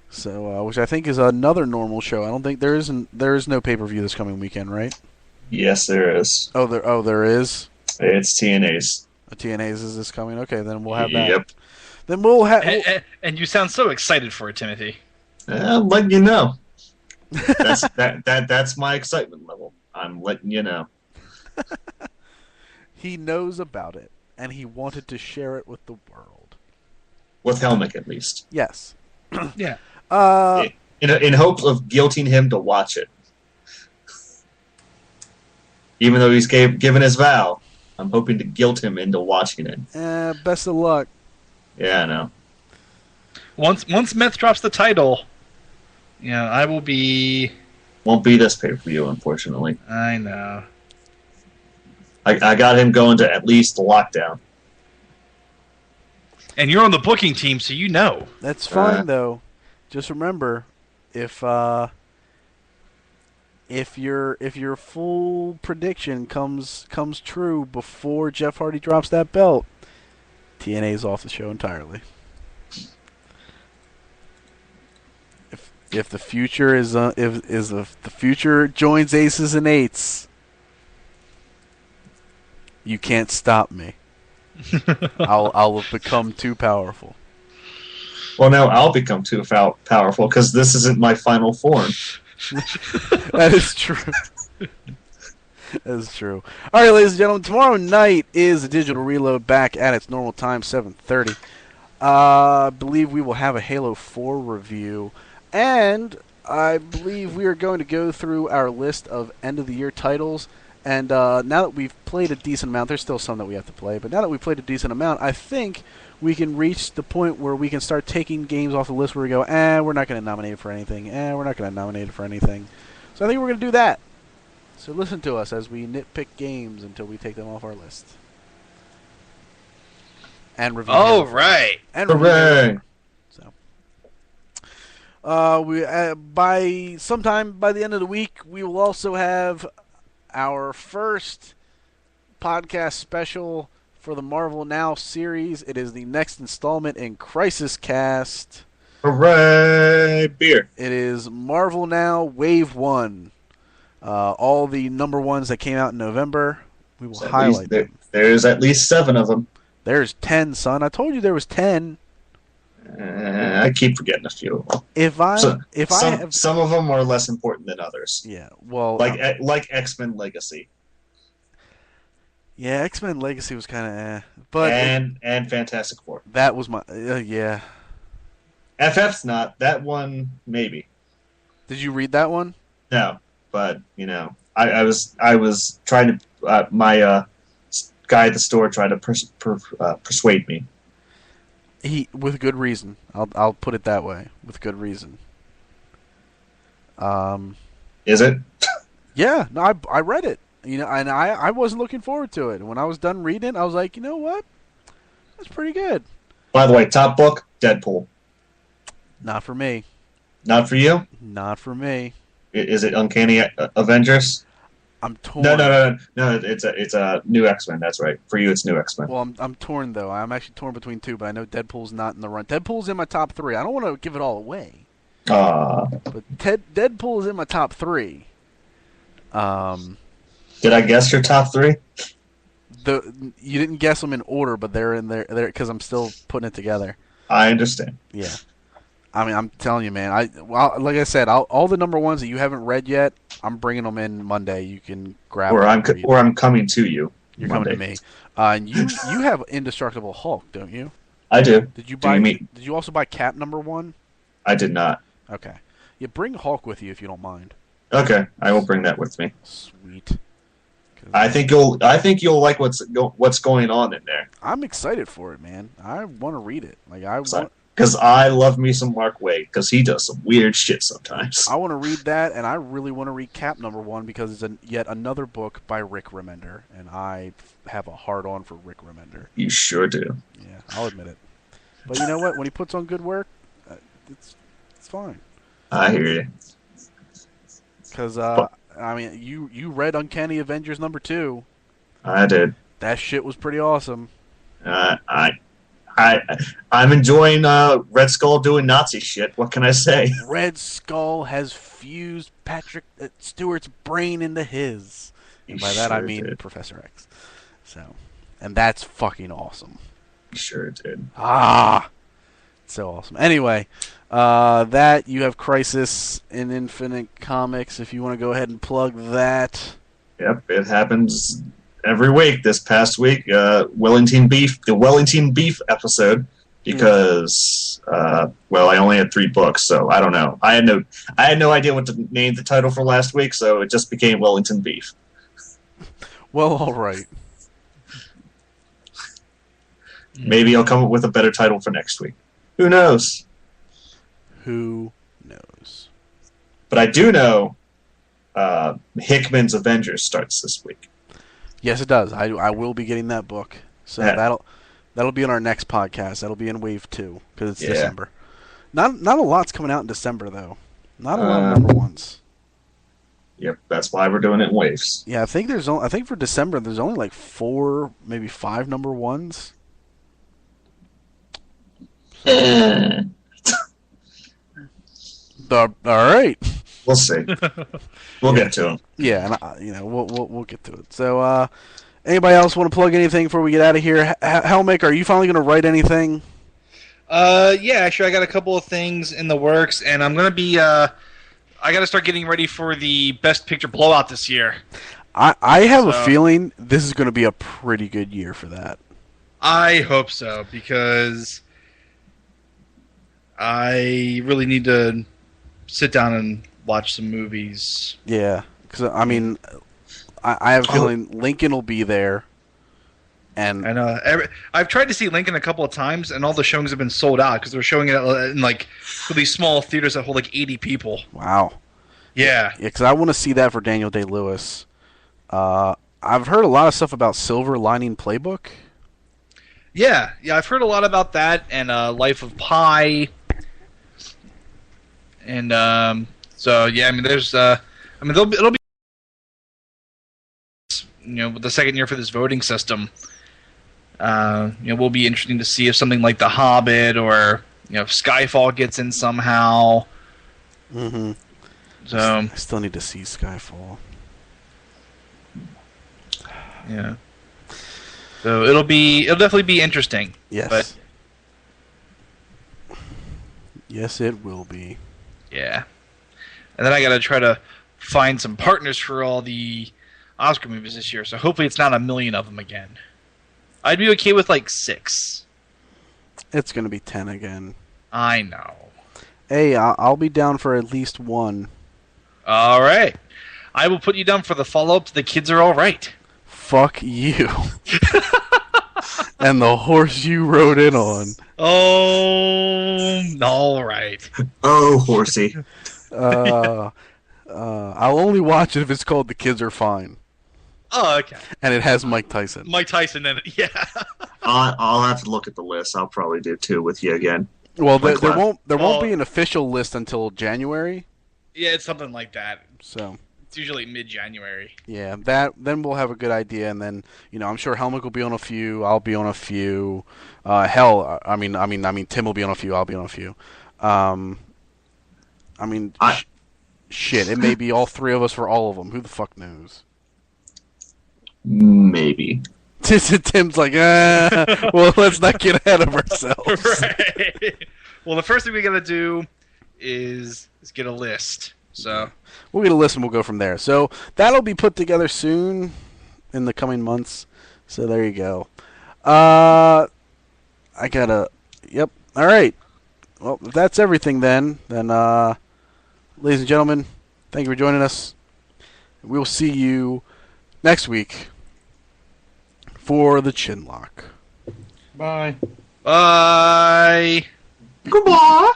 So, which I think is another normal show. I don't think there is no pay-per-view this coming weekend, right? Yes, there is. Oh, there is. It's TNA's. TNA's is this coming? Okay, then we'll have that. Yep. Then we'll have. And you sound so excited for it, Timothy. I'm letting you know. That's my excitement level. I'm letting you know. He knows about it, and he wanted to share it with the world. With Helmick, at least. Yes. Yeah. In hopes of guilting him to watch it. Even though he's given his vow, I'm hoping to guilt him into watching it. Best of luck. Yeah, I know. Once Meth drops the title, I will be... Won't be this pay-per-view, unfortunately. I know. I got him going to at least the lockdown. And you're on the booking team, so you know. That's fine, though. Just remember, if your full prediction comes true before Jeff Hardy drops that belt, TNA's off the show entirely. If the future is if the future joins aces and eights, you can't stop me. I'll have become too powerful. Well, now I'll become too powerful because this isn't my final form. That is true. That is true. All right, ladies and gentlemen, tomorrow night is the Digital Reload back at its normal time, 7:30. I believe we will have a Halo 4 review, and I believe we are going to go through our list of end-of-the-year titles. And now that we've played a decent amount, there's still some that we have to play, but now that we've played a decent amount, I think we can reach the point where we can start taking games off the list where we go, we're not going to nominate it for anything, we're not going to nominate it for anything. So I think we're going to do that. So listen to us as we nitpick games until we take them off our list. And review Oh, them. right. And Hooray! So, by the end of the week, we will also have our first podcast special for the Marvel Now series. It is the next installment in Crisis Cast. Hooray! Beer. It is Marvel Now Wave 1. All the number ones that came out in November. We will highlight them. There's at least 7 of them. There's 10, son. I told you there was 10. I keep forgetting a few of them. Some of them are less important than others. Yeah, well, like X-Men Legacy. Yeah, X-Men Legacy was kind of but and Fantastic Four. That was my yeah. FF's not that one. Maybe. Did you read that one? No, but I was trying to my guy at the store tried to persuade me. He with good reason. I'll put it that way, with good reason. Is it? Yeah, no, I read it. And I wasn't looking forward to it. And when I was done reading it, I was like, you know what? That's pretty good. By the way, top book, Deadpool. Not for me. Not for you? Not for me. Is it Uncanny Avengers? I'm torn. No. It's a new X-Men. That's right. For you, it's new X-Men. Well, I'm torn though. I'm actually torn between 2, but I know Deadpool's not in the run. Deadpool's in my top 3. I don't want to give it all away. But Deadpool is in my top 3. Did I guess your top 3? You didn't guess them in order, but they're in there because I'm still putting it together. I understand. Yeah. I mean, I'm telling you, man. Like I said, all the number ones that you haven't read yet, I'm bringing them in Monday. You can grab them. Or I'm coming to you. You're Monday. coming to me. And you have Indestructible Hulk, don't you? I do. Did you buy? Did you also buy Cap number 1? I did not. Okay. You bring Hulk with you if you don't mind. Okay, I will bring that with me. Sweet. I think you'll like what's going on in there. I'm excited for it, man. I want to read it. Because I love me some Mark Waid, because he does some weird shit sometimes. I want to read that, and I really want to read Cap number 1 because it's yet another book by Rick Remender, and I have a hard-on for Rick Remender. You sure do. Yeah, I'll admit it. But you know what? When he puts on good work, it's fine. I hear you. Because, I mean, you read Uncanny Avengers number 2. I did. That shit was pretty awesome. I'm enjoying Red Skull doing Nazi shit. What can I say? Red Skull has fused Patrick Stewart's brain into his. And by that I mean Professor X. And that's fucking awesome. He sure did. So awesome. Anyway, that you have Crisis in Infinite Comics. If you want to go ahead and plug that. Yep, it happens every week. This past week, the Wellington Beef episode, because I only had 3 books, so I don't know. I had no idea what to name the title for last week, so it just became Wellington Beef. Well, all right. Maybe I'll come up with a better title for next week. Who knows? Who knows? But I do know Hickman's Avengers starts this week. Yes, it does. I will be getting that book. So that'll be in our next podcast. That'll be in Wave 2 because it's December. Not a lot's coming out in December though. Not a lot of number ones. Yep, that's why we're doing it in waves. Yeah, I think for December there's only like 4, maybe 5 number ones. All right. We'll see. We'll get to them. Yeah, and we'll get to it. So, anybody else want to plug anything before we get out of here? Helmick, are you finally going to write anything? Yeah, actually, I got a couple of things in the works, and I'm going to be. I got to start getting ready for the Best Picture blowout this year. I have a feeling this is going to be a pretty good year for that. I hope so, because I really need to sit down and watch some movies. Yeah, because I mean, I have a feeling Lincoln will be there, and I know I've tried to see Lincoln a couple of times, and all the showings have been sold out because they're showing it in like really small theaters that hold like 80 people. Wow. Yeah. Because I want to see that for Daniel Day-Lewis. I've heard a lot of stuff about Silver Lining Playbook. Yeah, I've heard a lot about that and Life of Pi. And so yeah, I mean, there's it'll be with the second year for this voting system, will be interesting to see if something like The Hobbit or if Skyfall gets in somehow. Mm-hmm. So I still need to see Skyfall. yeah. So it'll definitely be interesting. Yes. But yes, it will be. yeah. And then I got to try to find some partners for all the Oscar movies this year. So hopefully it's not 1 million of them again. I'd be okay with like 6. It's going to be 10 again. I know. Hey, I'll be down for at least one. All right. I will put you down for the follow-up to The Kids Are All Right. Fuck you. And the horse you rode in on. Oh, all right. Oh, horsey. I'll only watch it if it's called The Kids Are Fine. Oh, okay. And it has Mike Tyson. Mike Tyson in it, yeah. I'll have to look at the list. I'll probably do 2 with you again. Well, there Like won't be an official list until January. Yeah, it's something like that. So it's usually mid-January. Yeah, then we'll have a good idea, and then I'm sure Helmut will be on a few. I'll be on a few. I mean, Tim will be on a few. I'll be on a few. Shit, it may be all 3 of us for all of them. Who the fuck knows? Maybe. Tim's like, well, let's not get ahead of ourselves. Right. Well, the first thing we gotta do is get a list. So we'll get a list and we'll go from there. So that'll be put together soon in the coming months. So there you go. Yep. All right. Well, if that's everything then, ladies and gentlemen, thank you for joining us. We'll see you next week for the Chinlock. Bye. bye. Goodbye.